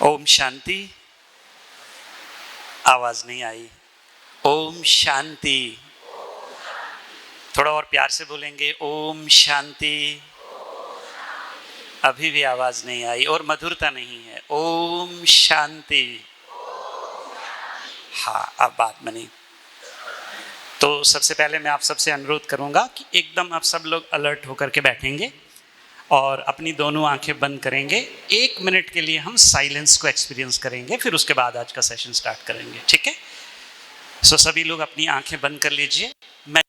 ओम शांति। आवाज नहीं आई। ओम शांति। थोड़ा और प्यार से बोलेंगे, ओम शांति। अभी भी आवाज नहीं आई और मधुरता नहीं है। ओम शांति। हाँ, अब बात बनी। तो सबसे पहले मैं आप सबसे अनुरोध करूंगा कि एकदम आप सब लोग अलर्ट होकर के बैठेंगे और अपनी दोनों आंखें बंद करेंगे। 1 मिनट के लिए हम साइलेंस को एक्सपीरियंस करेंगे, फिर उसके बाद आज का सेशन स्टार्ट करेंगे, ठीक है? सो सभी लोग अपनी आंखें बंद कर लीजिए। मैं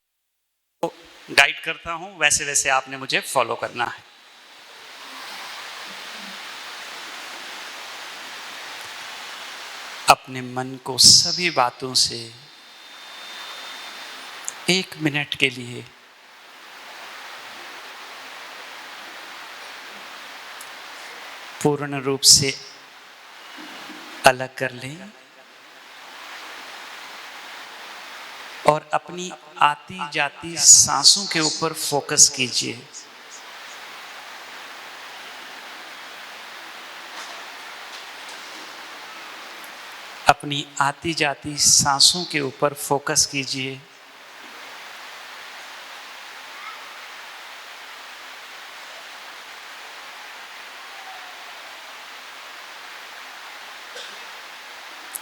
गाइड करता हूं, वैसे वैसे आपने मुझे फॉलो करना है। अपने मन को सभी बातों से 1 मिनट के लिए पूर्ण रूप से अलग कर लें और अपनी आती जाती सांसों के ऊपर फोकस कीजिए। अपनी आती जाती सांसों के ऊपर फोकस कीजिए।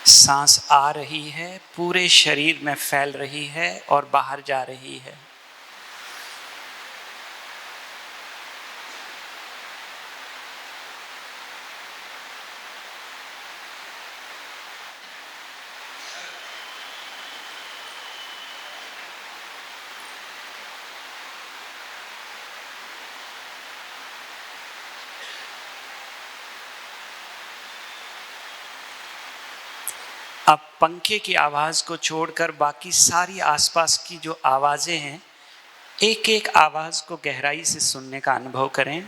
सांस आ रही है, पूरे शरीर में फैल रही है और बाहर जा रही है। अब पंखे की आवाज को छोड़कर बाकी सारी आसपास की जो आवाजें हैं, एक एक आवाज को गहराई से सुनने का अनुभव करें।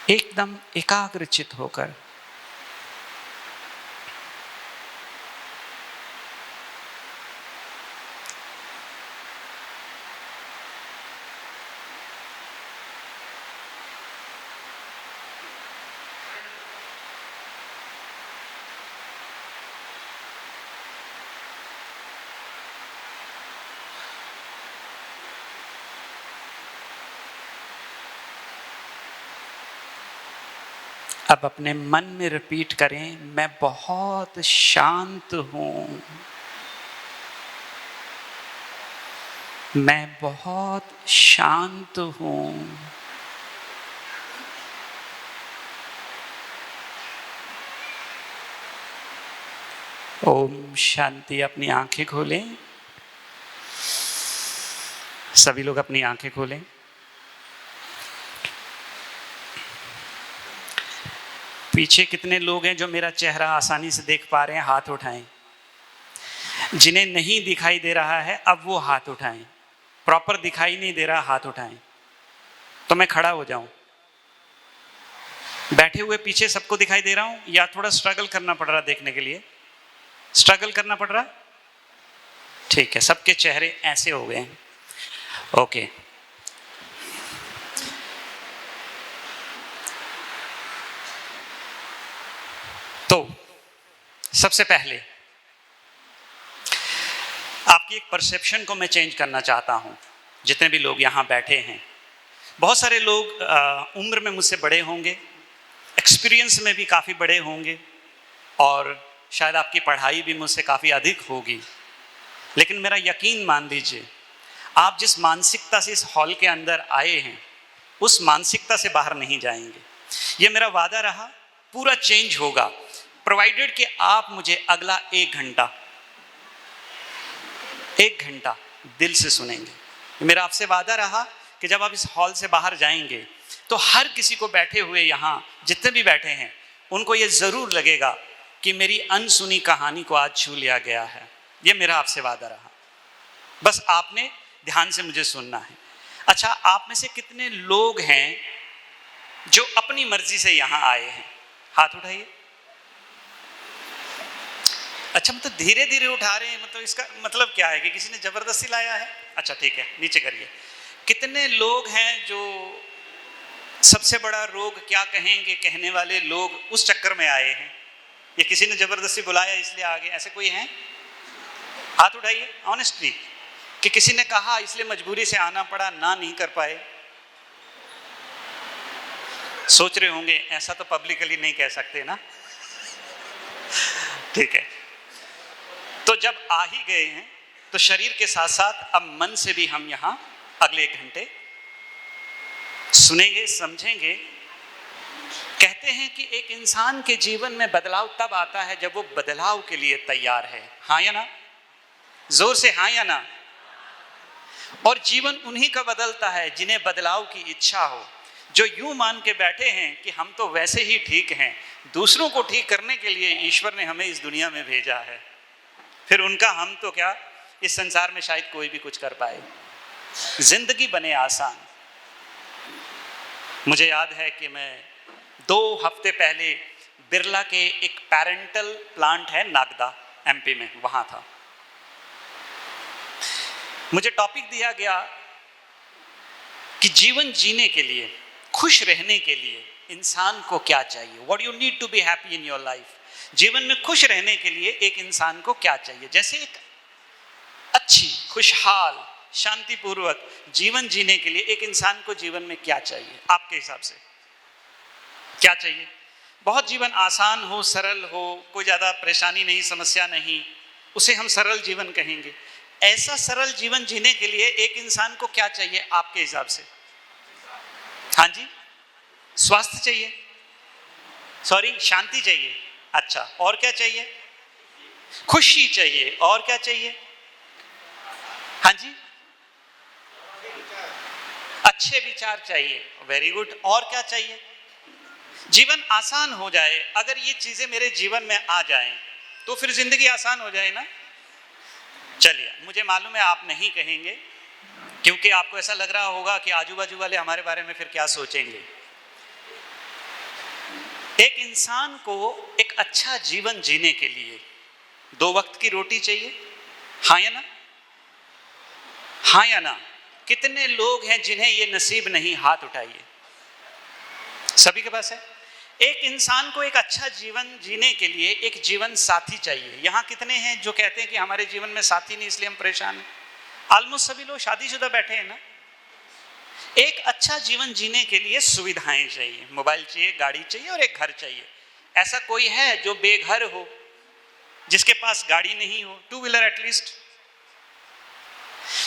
एकदम एकाग्रचित होकर। अब अपने मन में रिपीट करें, मैं बहुत शांत हूं। मैं बहुत शांत हूं। ओम शांति। अपनी आंखें खोलें। सभी लोग अपनी आंखें खोलें। पीछे कितने लोग हैं जो मेरा चेहरा आसानी से देख पा रहे हैं? हाथ उठाएं। जिन्हें नहीं दिखाई दे रहा है अब वो हाथ उठाएं। प्रॉपर दिखाई नहीं दे रहा, हाथ उठाएं। तो मैं खड़ा हो जाऊं। बैठे हुए पीछे सबको दिखाई दे रहा हूं या थोड़ा स्ट्रगल करना पड़ रहा देखने के लिए? स्ट्रगल करना पड़ रहा? ठीक है, सबके चेहरे ऐसे हो गए हैं। ओके। तो सबसे पहले आपकी एक परसेप्शन को मैं चेंज करना चाहता हूं। जितने भी लोग यहां बैठे हैं, बहुत सारे लोग उम्र में मुझसे बड़े होंगे, एक्सपीरियंस में भी काफ़ी बड़े होंगे और शायद आपकी पढ़ाई भी मुझसे काफ़ी अधिक होगी। लेकिन मेरा यकीन मान लीजिए, आप जिस मानसिकता से इस हॉल के अंदर आए हैं उस मानसिकता से बाहर नहीं जाएंगे। ये मेरा वादा रहा, पूरा चेंज होगा, प्रोवाइडेड कि आप मुझे अगला 1 घंटा दिल से सुनेंगे। मेरा आपसे वादा रहा कि जब आप इस हॉल से बाहर जाएंगे तो हर किसी को, बैठे हुए यहाँ जितने भी बैठे हैं, उनको ये जरूर लगेगा कि मेरी अनसुनी कहानी को आज छू लिया गया है। ये मेरा आपसे वादा रहा। बस आपने ध्यान से मुझे सुनना है। अच्छा, आप में से कितने लोग हैं जो अपनी मर्जी से यहां आए हैं? हाथ उठाइए। अच्छा, मतलब धीरे धीरे उठा रहे हैं, मतलब इसका मतलब क्या है कि किसी ने जबरदस्ती लाया है? अच्छा ठीक है, नीचे करिए। कितने लोग हैं जो सबसे बड़ा रोग क्या कहेंगे कहने वाले लोग उस चक्कर में आए हैं, या किसी ने जबरदस्ती बुलाया इसलिए आ गए? ऐसे कोई हैं? हाथ उठाइए ऑनेस्टली, कि किसी ने कहा इसलिए मजबूरी से आना पड़ा, ना नहीं कर पाए। सोच रहे होंगे ऐसा तो पब्लिकली नहीं कह सकते ना। ठीक है, तो जब आ ही गए हैं तो शरीर के साथ साथ अब मन से भी हम यहाँ अगले 1 घंटे सुनेंगे, समझेंगे। कहते हैं कि एक इंसान के जीवन में बदलाव तब आता है जब वो बदलाव के लिए तैयार है। हाँ या ना? जोर से हाँ या ना? और जीवन उन्हीं का बदलता है जिन्हें बदलाव की इच्छा हो, जो यूं मान के बैठे हैं कि हम तो वैसे ही ठीक हैं, दूसरों को ठीक करने के लिए ईश्वर ने हमें इस दुनिया में भेजा है। फिर उनका हम तो क्या, इस संसार में शायद कोई भी कुछ कर पाए, जिंदगी बने आसान। मुझे याद है कि मैं 2 हफ्ते पहले बिरला के एक पेरेंटल प्लांट है नागदा एमपी में, वहां था। मुझे टॉपिक दिया गया कि जीवन जीने के लिए, खुश रहने के लिए इंसान को क्या चाहिए, what you need to be happy in your life. जीवन में खुश रहने के लिए एक इंसान को क्या चाहिए, जैसे एक अच्छी, खुशहाल, शांतिपूर्वक जीवन जीने के लिए एक इंसान को जीवन में क्या चाहिए? आपके हिसाब से क्या चाहिए? बहुत जीवन आसान हो, सरल हो, कोई ज़्यादा परेशानी नहीं, समस्या नहीं, उसे हम सरल जीवन कहेंगे। ऐसा सरल जीवन जीने के लिए एक इंसान को क्या चाहिए आपके हिसाब से? हाँ जी, स्वास्थ्य चाहिए, सॉरी शांति चाहिए। अच्छा, और क्या चाहिए? खुशी चाहिए। और क्या चाहिए? हाँ जी, अच्छे विचार चाहिए। Very good. और क्या चाहिए? जीवन आसान हो जाए। अगर ये चीजें मेरे जीवन में आ जाएं तो फिर जिंदगी आसान हो जाए ना। चलिए, मुझे मालूम है आप नहीं कहेंगे, क्योंकि आपको ऐसा लग रहा होगा कि आजू बाजू वाले हमारे बारे में फिर क्या सोचेंगे। एक इंसान को एक अच्छा जीवन जीने के लिए 2 वक्त की रोटी चाहिए। हाँ या ना? हाँ या ना? कितने लोग हैं जिन्हें ये नसीब नहीं? हाथ उठाइए। सभी के पास है। एक इंसान को एक अच्छा जीवन जीने के लिए एक जीवन साथी चाहिए। यहाँ कितने हैं जो कहते हैं कि हमारे जीवन में साथी नहीं इसलिए हम परेशान हैं? ऑलमोस्ट सभी लोग शादीशुदा बैठे हैं ना। एक अच्छा जीवन जीने के लिए सुविधाएं चाहिए, मोबाइल चाहिए, गाड़ी चाहिए और एक घर चाहिए। ऐसा कोई है जो बेघर हो, जिसके पास गाड़ी नहीं हो, 2 व्हीलर एटलीस्ट?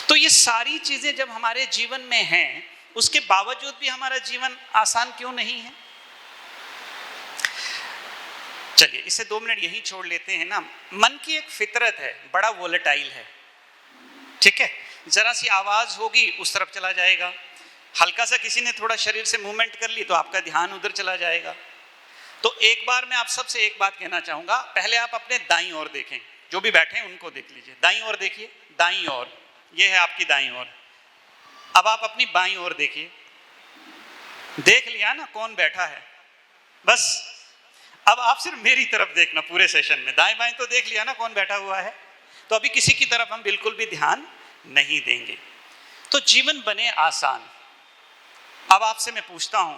तो ये सारी चीजें जब हमारे जीवन में हैं, उसके बावजूद भी हमारा जीवन आसान क्यों नहीं है? चलिए, इसे 2 मिनट यही छोड़ लेते हैं ना। मन की एक फितरत है, बड़ा वोलेटाइल है, ठीक है? जरा सी आवाज होगी उस तरफ चला जाएगा, हल्का सा किसी ने थोड़ा शरीर से मूवमेंट कर ली तो आपका ध्यान उधर चला जाएगा। तो एक बार मैं आप सबसे एक बात कहना चाहूंगा, पहले आप अपने दाईं ओर देखें, जो भी बैठे हैं उनको देख लीजिए। दाईं ओर देखिए, दाईं ओर, ये है आपकी दाईं ओर। अब आप अपनी बाईं ओर देखिए। देख लिया ना कौन बैठा है? बस अब आप सिर्फ मेरी तरफ देखना पूरे सेशन में। दाएं बाएं तो देख लिया ना कौन बैठा हुआ है। तो अभी किसी की तरफ हम बिल्कुल भी ध्यान नहीं देंगे। तो जीवन बने आसान। अब आपसे मैं पूछता हूं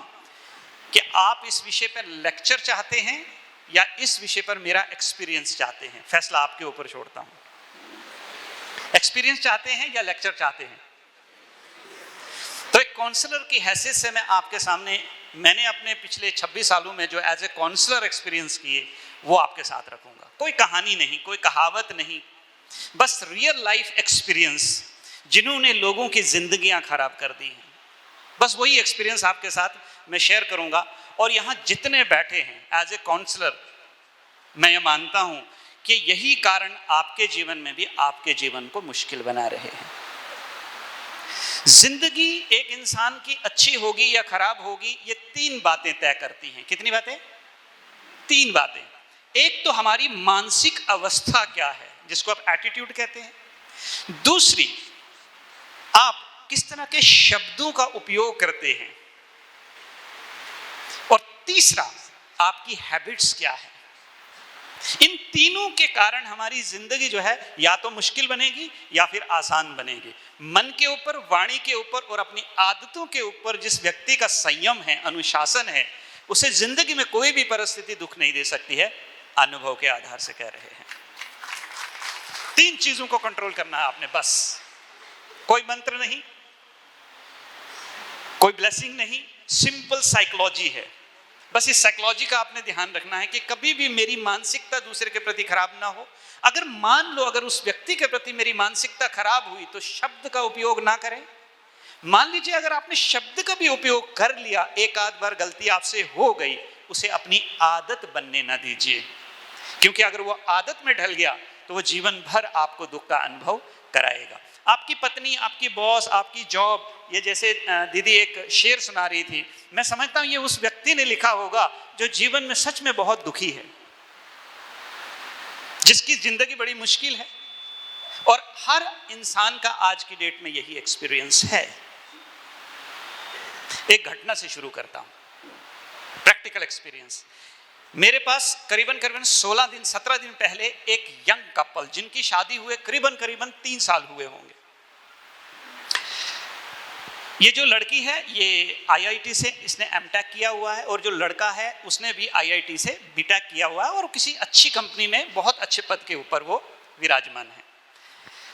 कि आप इस विषय पर लेक्चर चाहते हैं या इस विषय पर मेरा एक्सपीरियंस चाहते हैं? फैसला आपके ऊपर छोड़ता हूं। एक्सपीरियंस चाहते हैं या लेक्चर चाहते हैं? तो एक काउंसलर की हैसियत से मैं आपके सामने, मैंने अपने पिछले 26 सालों में जो एज ए काउंसलर एक्सपीरियंस किए वो आपके साथ रखूंगा। कोई कहानी नहीं, कोई कहावत नहीं, बस रियल लाइफ एक्सपीरियंस जिन्होंने लोगों की जिंदगियां खराब कर दी हैं, बस वही एक्सपीरियंस आपके साथ मैं शेयर करूंगा। और यहाँ जितने बैठे हैं एज ए काउंसलर, मैं ये मानता हूं कि यही कारण आपके जीवन में भी आपके जीवन को मुश्किल बना रहे हैं। जिंदगी एक इंसान की अच्छी होगी या खराब होगी, ये 3 बातें तय करती हैं। कितनी बातें? 3 बातें। एक तो हमारी मानसिक अवस्था क्या है, जिसको आप एटीट्यूड कहते हैं। दूसरी, आप किस तरह के शब्दों का उपयोग करते हैं। और तीसरा, आपकी हैबिट्स क्या है। इन तीनों के कारण हमारी जिंदगी जो है या तो मुश्किल बनेगी या फिर आसान बनेगी। मन के ऊपर, वाणी के ऊपर और अपनी आदतों के ऊपर जिस व्यक्ति का संयम है, अनुशासन है, उसे जिंदगी में कोई भी परिस्थिति दुख नहीं दे सकती है। अनुभव के आधार से कह रहे हैं। 3 चीजों को कंट्रोल करना है आपने, बस। कोई मंत्र नहीं, कोई ब्लेसिंग नहीं, सिंपल साइकोलॉजी है। बस इस साइकोलॉजी का आपने ध्यान रखना है कि कभी भी मेरी मानसिकता दूसरे के प्रति खराब ना हो। अगर मान लो अगर उस व्यक्ति के प्रति मेरी मानसिकता खराब हुई तो शब्द का उपयोग ना करें। मान लीजिए अगर आपने शब्द का भी उपयोग कर लिया, एक आध बार गलती आपसे हो गई, उसे अपनी आदत बनने ना दीजिए, क्योंकि अगर वो आदत में ढल गया तो वो जीवन भर आपको दुख का अनुभव कराएगा। आपकी पत्नी, आपकी बॉस, आपकी जॉब, ये जैसे दीदी एक शेर सुना रही थी, मैं समझता हूं ये उस व्यक्ति ने लिखा होगा जो जीवन में सच में बहुत दुखी है, जिसकी जिंदगी बड़ी मुश्किल है। और हर इंसान का आज की डेट में यही एक्सपीरियंस है। एक घटना से शुरू करता हूं, प्रैक्टिकल एक्सपीरियंस। मेरे पास करीबन 16 दिन 17 दिन पहले एक यंग कपल, जिनकी शादी हुए करीबन 3 साल हुए होंगे। ये जो लड़की है ये आईआईटी से इसने एमटेक किया हुआ है, और जो लड़का है उसने भी आईआईटी से बीटेक किया हुआ है, और किसी अच्छी कंपनी में बहुत अच्छे पद के ऊपर वो विराजमान है।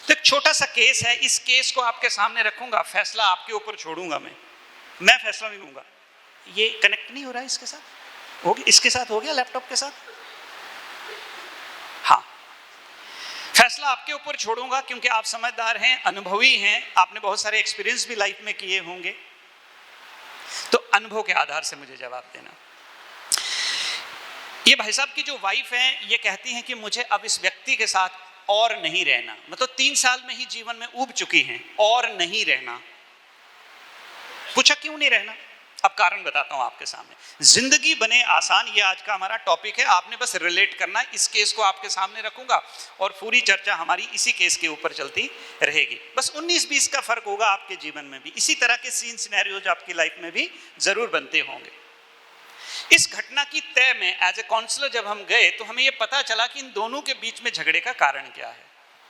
तो एक छोटा सा केस है, इस केस को आपके सामने रखूंगा, फैसला आपके ऊपर छोड़ूंगा। मैं फैसला नहीं लूंगा। ये कनेक्ट नहीं हो रहा है इसके साथ, हो गया, इसके साथ हो गया, लैपटॉप के साथ। हाँ, फैसला आपके ऊपर छोड़ूंगा क्योंकि आप समझदार हैं, अनुभवी हैं, आपने बहुत सारे एक्सपीरियंस भी लाइफ में किए होंगे। तो अनुभव के आधार से मुझे जवाब देना। ये भाई साहब की जो वाइफ है ये कहती हैं कि मुझे अब इस व्यक्ति के साथ और नहीं रहना, मतलब 3 साल में ही जीवन में ऊब चुकी हैं, और नहीं रहना। पूछा क्यों नहीं रहना? अब कारण बताता हूं आपके सामने। जिंदगी बने आसान, ये आज का हमारा टॉपिक है, आपने बस रिलेट करना है। इस केस को आपके सामने रखूंगा और पूरी चर्चा हमारी इसी केस के ऊपर चलती रहेगी। बस 19-20 का फर्क होगा आपके जीवन में भी, इसी तरह के सीन सिनेरियोज आपकी लाइफ में भी जरूर बनते होंगे। इस घटना की तय में एज ए काउंसलर जब हम गए तो हमें यह पता चला कि इन दोनों के बीच में झगड़े का कारण क्या है।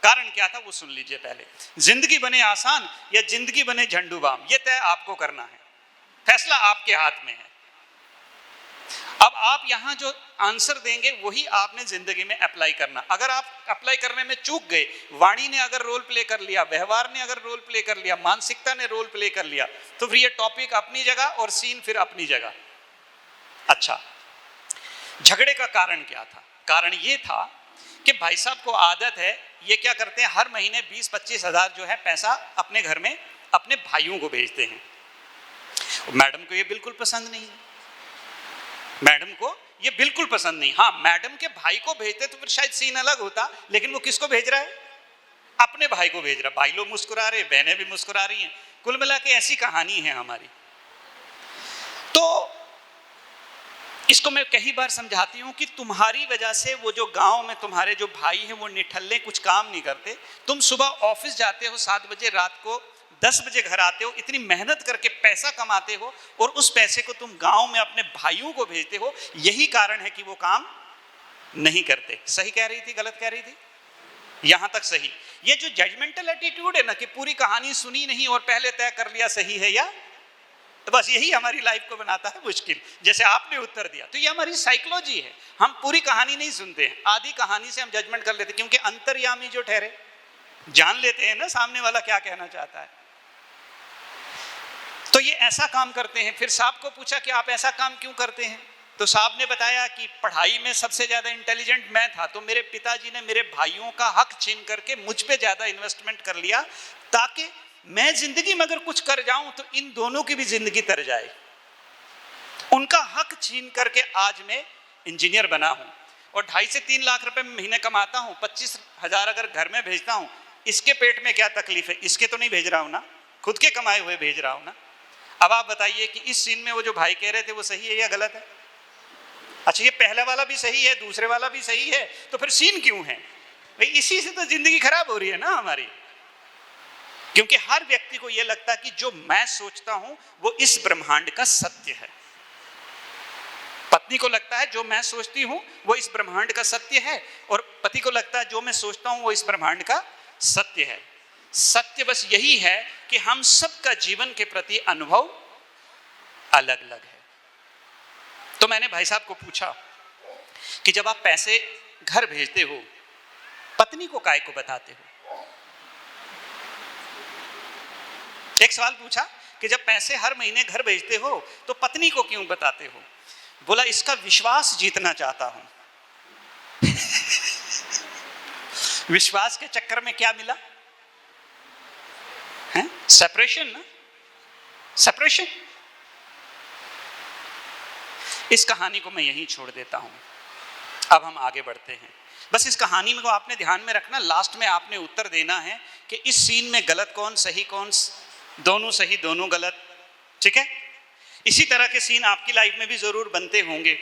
कारण क्या था वो सुन लीजिए पहले। जिंदगी बने आसान या जिंदगी बने झंडूबाम, ये तय आपको करना है, फैसला आपके हाथ में है। अब आप यहां जो आंसर देंगे वही आपने जिंदगी में अप्लाई करना। अगर आप अप्लाई करने में चूक गए, वाणी ने अगर रोल प्ले कर लिया, व्यवहार ने अगर रोल प्ले कर लिया, मानसिकता ने रोल प्ले कर लिया, तो फिर ये टॉपिक अपनी जगह और सीन फिर अपनी जगह। अच्छा, झगड़े का कारण क्या था? कारण ये था कि भाई साहब को आदत है, ये क्या करते हैं, हर महीने 20-25 हज़ार जो है पैसा अपने घर में अपने भाइयों को भेजते हैं। मैडम को ये बिल्कुल पसंद नहीं है, मैडम को ये बिल्कुल पसंद नहीं। हाँ, मैडम के भाई को भेजते तो फिर शायद सीन अलग होता, लेकिन वो किसको भेज रहा है? अपने भाई को भेज रहा। भाई लोग मुस्कुरा रहे, बहनें भी मुस्कुरा रही हैं। कुल मिला के ऐसी कहानी है हमारी। तो इसको मैं कई बार समझाती हूँ कि तुम्हारी वजह से वो जो गांव में तुम्हारे जो भाई हैं वो निठल्ले कुछ काम नहीं करते। तुम सुबह ऑफिस जाते हो 7 बजे, रात को 10 बजे घर आते हो, इतनी मेहनत करके पैसा कमाते हो और उस पैसे को तुम गांव में अपने भाइयों को भेजते हो। यही कारण है कि वो काम नहीं करते। सही कह रही थी, गलत कह रही थी? यहां तक सही। ये जो जजमेंटल एटीट्यूड है ना कि पूरी कहानी सुनी नहीं और पहले तय कर लिया सही है या, तो बस यही हमारी लाइफ को बनाता है मुश्किल। जैसे आपने उत्तर दिया, तो ये हमारी साइकोलॉजी है। हम पूरी कहानी नहीं सुनते हैं, आधी कहानी से हम जजमेंट कर लेते हैं, क्योंकि अंतर्यामी जो ठहरे जान लेते हैं ना सामने वाला क्या कहना चाहता है। तो ये ऐसा काम करते हैं। फिर साहब को पूछा कि आप ऐसा काम क्यों करते हैं? तो साहब ने बताया कि पढ़ाई में सबसे ज्यादा इंटेलिजेंट मैं था, तो मेरे पिताजी ने मेरे भाइयों का हक छीन करके मुझ पे ज्यादा इन्वेस्टमेंट कर लिया, ताकि मैं जिंदगी में अगर कुछ कर जाऊं तो इन दोनों की भी जिंदगी तर जाए। उनका हक छीन करके आज मैं इंजीनियर बना हूं और 2.5 से 3 लाख रुपए महीने कमाता हूं। 25 हज़ार अगर घर में भेजता हूं, इसके पेट में क्या तकलीफ है? इसके तो नहीं भेज रहा हूं ना, खुद के कमाए हुए भेज रहा हूं ना। अब आप बताइए कि इस सीन में वो जो भाई कह रहे थे वो सही है या गलत है? अच्छा, ये पहला वाला भी सही है, दूसरे वाला भी सही है, तो फिर सीन क्यों है भाई? इसी से तो जिंदगी खराब हो रही है ना हमारी। क्योंकि हर व्यक्ति को यह लगता है कि जो मैं सोचता हूं वो इस ब्रह्मांड का सत्य है। पत्नी को लगता है जो मैं सोचती हूं वो इस ब्रह्मांड का सत्य है, और पति को लगता है जो मैं सोचता हूं वो इस ब्रह्मांड का सत्य है। सत्य बस यही है कि हम सबका जीवन के प्रति अनुभव अलग अलग है। तो मैंने भाई साहब को पूछा कि जब आप पैसे घर भेजते हो, पत्नी को काय को बताते हो? एक सवाल पूछा कि जब पैसे हर महीने घर भेजते हो तो पत्नी को क्यों बताते हो? बोला इसका विश्वास जीतना चाहता हूं। विश्वास के चक्कर में क्या मिला है? सेपरेशन ना, सेपरेशन। इस कहानी को मैं यहीं छोड़ देता हूं, अब हम आगे बढ़ते हैं। बस इस कहानी को आपने ध्यान में रखना, लास्ट में आपने उत्तर देना है कि इस सीन में गलत कौन सही कौन, दोनों सही दोनों गलत, ठीक है? इसी तरह के सीन आपकी लाइफ में भी जरूर बनते होंगे।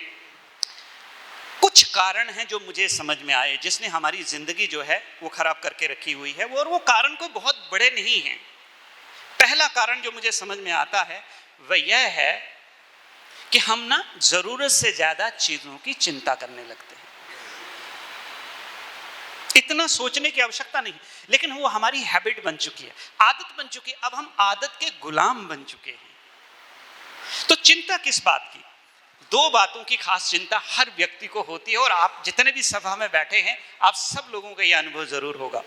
कुछ कारण हैं जो मुझे समझ में आए जिसने हमारी जिंदगी जो है वो खराब करके रखी हुई है, और वो कारण कोई बहुत बड़े नहीं हैं। पहला कारण जो मुझे समझ में आता है वह यह है कि हम ना जरूरत से ज्यादा चीजों की चिंता करने लगते हैं। इतना सोचने की आवश्यकता नहीं, लेकिन वो हमारी हैबिट बन चुकी है, आदत बन चुकी है। अब हम आदत के गुलाम बन चुके हैं। तो चिंता किस बात की? दो बातों की खास चिंता हर व्यक्ति को होती है, और आप जितने भी सभा में बैठे हैं आप सब लोगों का यह अनुभव जरूर होगा।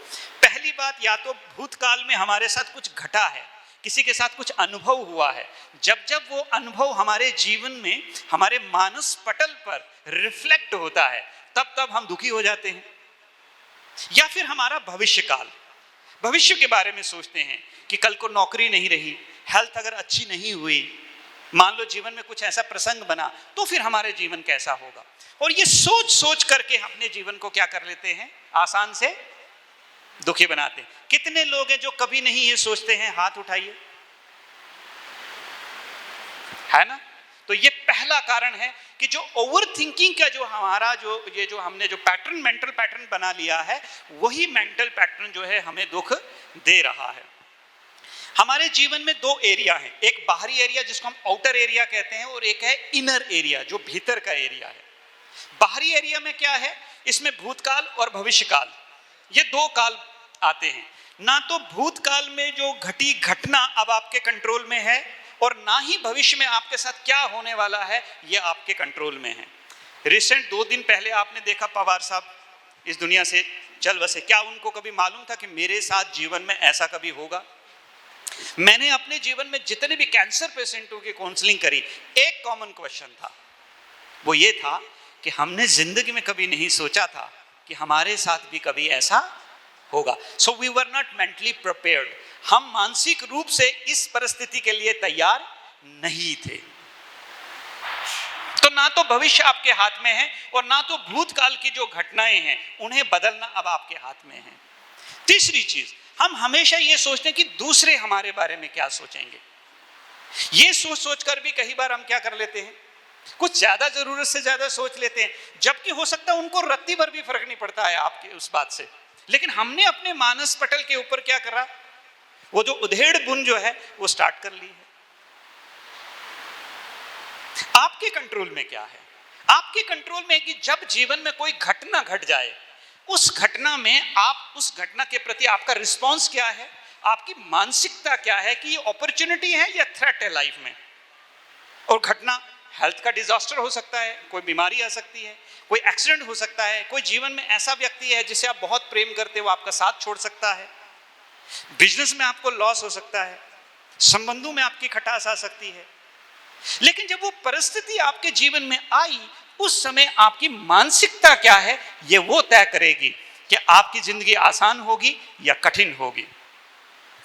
पहली बात, या तो भूतकाल में हमारे साथ कुछ घटा है, किसी के साथ कुछ अनुभव हुआ है, जब जब वो अनुभव हमारे जीवन में हमारे मानस पटल पर रिफ्लेक्ट होता है तब तब हम दुखी हो जाते हैं। या फिर हमारा भविष्य काल, भविष्य के बारे में सोचते हैं कि कल को नौकरी नहीं रही, हेल्थ अगर अच्छी नहीं हुई, मान लो जीवन में कुछ ऐसा प्रसंग बना तो फिर हमारे जीवन कैसा होगा। और ये सोच सोच करके अपने जीवन को क्या कर लेते हैं, आसान से दुखी बनाते हैं। कितने लोग हैं जो कभी नहीं ये सोचते हैं? हाथ उठाइए, है ना? तो ये पहला कारण है कि जो ओवर थिंकिंग का जो हमारा जो हमने जो पैटर्न, मेंटल पैटर्न बना लिया है, वही मेंटल पैटर्न जो है हमें दुख दे रहा है। हमारे जीवन में दो एरिया हैं, एक बाहरी एरिया जिसको हम आउटर एरिया कहते हैं, और एक है इनर एरिया जो भीतर का एरिया है। बाहरी एरिया में क्या है? इसमें भूतकाल और भविष्यकाल, ये दो काल आते हैं। ना तो भूतकाल में जो घटी घटना अब आपके कंट्रोल में है, और ना ही भविष्य में आपके साथ क्या होने वाला है ये आपके कंट्रोल में है। रिसेंट 2 दिन पहले आपने देखा पवार साहब इस दुनिया से चल बसे। क्या उनको कभी मालूम था कि मेरे साथ जीवन में ऐसा कभी होगा? मैंने अपने जीवन में जितने भी कैंसर पेशेंटों की काउंसलिंग करी, एक कॉमन क्वेश्चन था, वो ये था कि हमने जिंदगी में कभी नहीं सोचा था कि हमारे साथ भी कभी ऐसा होगा। So we were not mentally prepared. हम मानसिक रूप से इस परिस्थिति के लिए तैयार नहीं थे। तो ना तो भविष्य आपके हाथ में है, और ना तो भूतकाल की जो घटनाएं हैं उन्हें बदलना अब आपके हाथ में है। तीसरी चीज, हम हमेशा ये सोचते हैं कि दूसरे हमारे बारे में क्या सोचेंगे। ये सोच सोच कर भी कई बार हम क्या कर लेते हैं, कुछ ज्यादा जरूरत से ज्यादा सोच लेते हैं, जबकि हो सकता है उनको रत्ती भर भी फर्क नहीं पड़ता है आपके उस बात से। लेकिन हमने अपने मानस पटल के ऊपर क्या करा, वो जो उधेड़ बुन जो है वो स्टार्ट कर ली है। आपके कंट्रोल में क्या है? आपके कंट्रोल में है कि जब जीवन में कोई घटना घट जाए, उस घटना में आप, उस घटना के प्रति आपका रिस्पॉन्स क्या है, आपकी मानसिकता क्या है कि ये अपॉर्चुनिटी है या थ्रेट है लाइफ में। और घटना हेल्थ का डिजास्टर हो सकता है, कोई बीमारी आ सकती है, कोई एक्सीडेंट हो सकता है, कोई जीवन में ऐसा व्यक्ति है जिसे आप बहुत प्रेम करते हो, आपका साथ छोड़ सकता है, बिजनेस में आपको लॉस हो सकता है, संबंधों में आपकी खटास आ सकती है। लेकिन जब वो परिस्थिति आपके जीवन में आई, उस समय आपकी मानसिकता क्या है ये वो तय करेगी कि आपकी जिंदगी आसान होगी या कठिन होगी।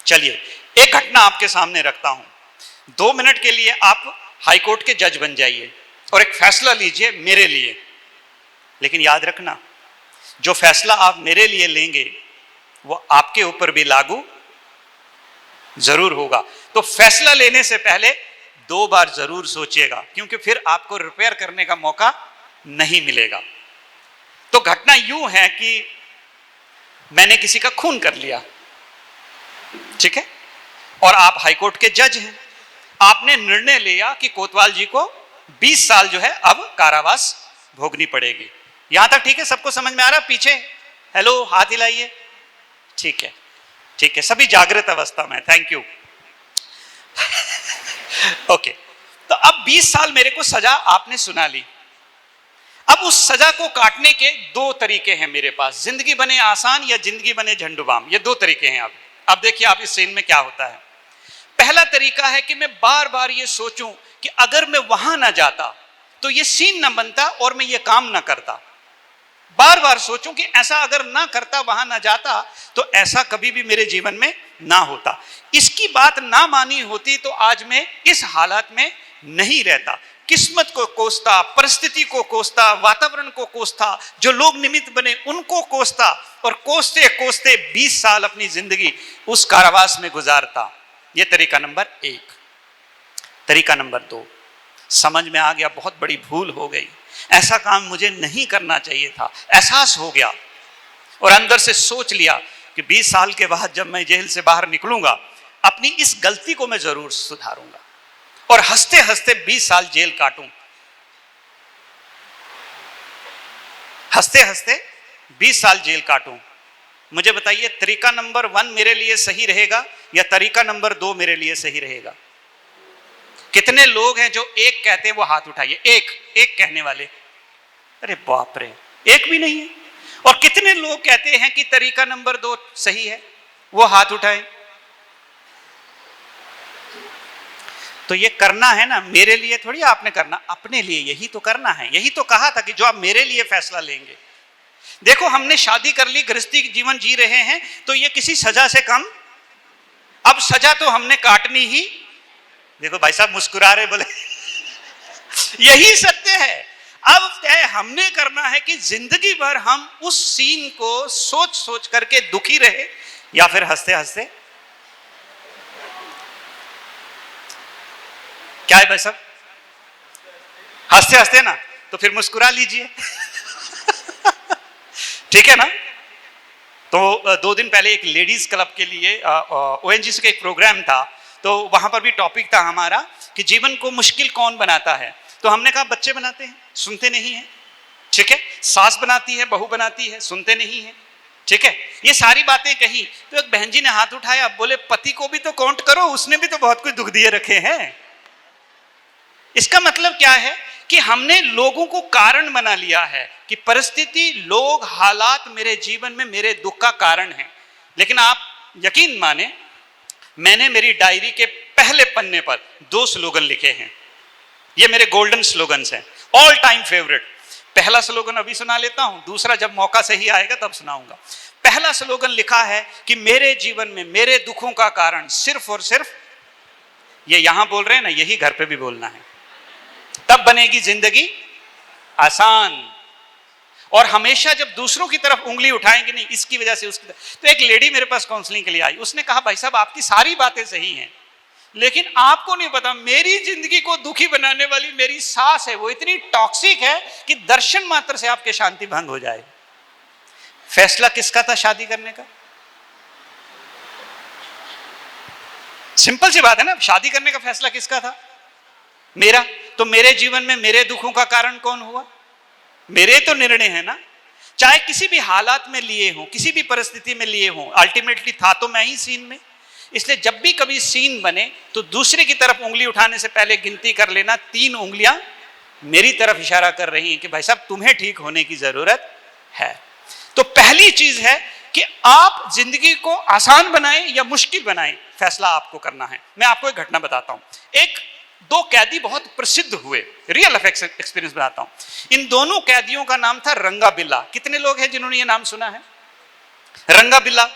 चलिए एक घटना आपके सामने रखता हूं। 2 मिनट के लिए आप हाई कोर्ट के जज बन जाइए और एक फैसला लीजिए मेरे लिए। लेकिन याद रखना, जो फैसला आप मेरे लिए लेंगे वो आपके ऊपर भी लागू जरूर होगा। तो फैसला लेने से पहले 2 बार जरूर सोचिएगा, क्योंकि फिर आपको रिपेयर करने का मौका नहीं मिलेगा। तो घटना यूं है कि मैंने किसी का खून कर लिया, ठीक है, और आप हाईकोर्ट के जज हैं। आपने निर्णय लिया कि कोतवाल जी को 20 साल जो है अब कारावास भोगनी पड़ेगी। यहां तक ठीक है? सबको समझ में आ रहा? पीछे हेलो हाथ हिलाइए। ठीक है, ठीक है, सभी जागृत अवस्था में। Thank you. ओके, तो अब 20 साल मेरे को सजा आपने सुना ली। अब उस सजा को काटने के दो तरीके हैं मेरे पास, जिंदगी बने आसान या जिंदगी बने झंडूबाम। ये दो तरीके हैं। अब देखिए आप इस सीन में क्या होता है। पहला तरीका है कि मैं बार बार ये सोचूं कि अगर मैं वहां ना जाता तो ये सीन ना बनता और मैं ये काम ना करता। बार बार सोचूं कि ऐसा अगर ना करता, वहां ना जाता, तो ऐसा कभी भी मेरे जीवन में ना होता। इसकी बात ना मानी होती तो आज मैं इस हालत में नहीं रहता। किस्मत को कोसता, परिस्थिति को कोसता, वातावरण को कोसता, जो लोग निमित्त बने उनको कोसता, और कोसते कोसते 20 साल अपनी जिंदगी उस कारावास में गुजारता। यह तरीका नंबर 1। तरीका नंबर 2, समझ में आ गया बहुत बड़ी भूल हो गई, ऐसा काम मुझे नहीं करना चाहिए था। एहसास हो गया और अंदर से सोच लिया कि 20 साल के बाद जब मैं जेल से बाहर निकलूंगा, अपनी इस गलती को मैं जरूर सुधारूंगा और हंसते हंसते 20 साल जेल काटूं। हंसते हंसते 20 साल जेल काटूं। मुझे बताइए, तरीका नंबर 1 मेरे लिए सही रहेगा या तरीका नंबर 2 मेरे लिए सही रहेगा? कितने लोग हैं जो एक कहते हैं? वो हाथ उठाइए। एक कहने वाले, अरे बाप रे, एक भी नहीं है। और कितने लोग कहते हैं कि तरीका नंबर 2 सही है? वो हाथ उठाए। तो ये करना है ना मेरे लिए थोड़ी आपने करना, अपने लिए यही तो करना है। यही तो कहा था कि जो आप मेरे लिए फैसला लेंगे। देखो, हमने शादी कर ली, गृहस्थी जीवन जी रहे हैं, तो ये किसी सजा से कम। अब सजा तो हमने काटनी ही। देखो भाई साहब मुस्कुरा रहे, बोले यही सत्य है। अब तय हमने करना है कि जिंदगी भर हम उस सीन को सोच सोच करके दुखी रहे या फिर हंसते हंसते। क्या है भाई साहब? हंसते हंसते ना, तो फिर मुस्कुरा लीजिए। ठीक है ना? तो 2 दिन पहले एक लेडीज क्लब के लिए ONGC का एक प्रोग्राम था, तो वहां पर भी टॉपिक था हमारा कि जीवन को मुश्किल कौन बनाता है। तो हमने कहा बच्चे बनाते हैं, सुनते नहीं है। ठीक है, सास बनाती है, बहू बनाती है, सुनते नहीं है। ठीक है, ये सारी बातें कही तो एक बहन जी ने हाथ उठाया, बोले पति को भी तो काउंट करो, उसने भी तो बहुत कुछ दुख दिए रखे हैं। इसका मतलब क्या है कि हमने लोगों को कारण बना लिया है कि परिस्थिति, लोग, हालात मेरे जीवन में मेरे दुख का कारण है। लेकिन आप यकीन माने, मैंने मेरी डायरी के पहले पन्ने पर 2 स्लोगन लिखे हैं। ये मेरे गोल्डन स्लोगन्स हैं, ऑल टाइम फेवरेट। पहला स्लोगन अभी सुना लेता हूं, दूसरा जब मौका सही आएगा तब सुनाऊंगा। पहला स्लोगन लिखा है कि मेरे जीवन में मेरे दुखों का कारण सिर्फ और सिर्फ, ये यहां बोल रहे हैं ना, यही घर पे भी बोलना है, तब बनेगी जिंदगी आसान। और हमेशा जब दूसरों की तरफ उंगली उठाएंगे, नहीं इसकी वजह से उसकी तरफ। तो एक लेडी मेरे पास काउंसलिंग के लिए आई, उसने कहा भाई साहब आपकी सारी बातें सही हैं, लेकिन आपको नहीं पता मेरी जिंदगी को दुखी बनाने वाली मेरी सास है, वो इतनी टॉक्सिक है कि दर्शन मात्र से आपके शांति भंग हो जाए। फैसला किसका था शादी करने का? सिंपल सी बात है ना, शादी करने का फैसला किसका था? मेरा। तो मेरे जीवन में मेरे दुखों का कारण कौन हुआ? मेरे तो निर्णय है ना, चाहे किसी भी हालात में लिए हों, किसी भी परिस्थिति में लिए हों, अल्टीमेटली था तो मैं ही सीन में। इसलिए जब भी कभी सीन बने तो दूसरे की तरफ उंगली उठाने से पहले गिनती कर लेना, 3 उंगलियां मेरी तरफ इशारा कर रही हैं कि भाई साहब तुम्हें ठीक होने की जरूरत है। तो पहली चीज है कि आप जिंदगी को आसान बनाएं या मुश्किल बनाएं, फैसला आपको करना है। मैं आपको एक घटना बताता हूं। 2 कैदी बहुत प्रसिद्ध हुए, रियल एक्सपीरियंस बताता हूं। इन दोनों कैदियों का नाम था रंगा बिल्ला। कितने लोग हैं जिन्होंने ये नाम सुना है? रंगा बिल्ला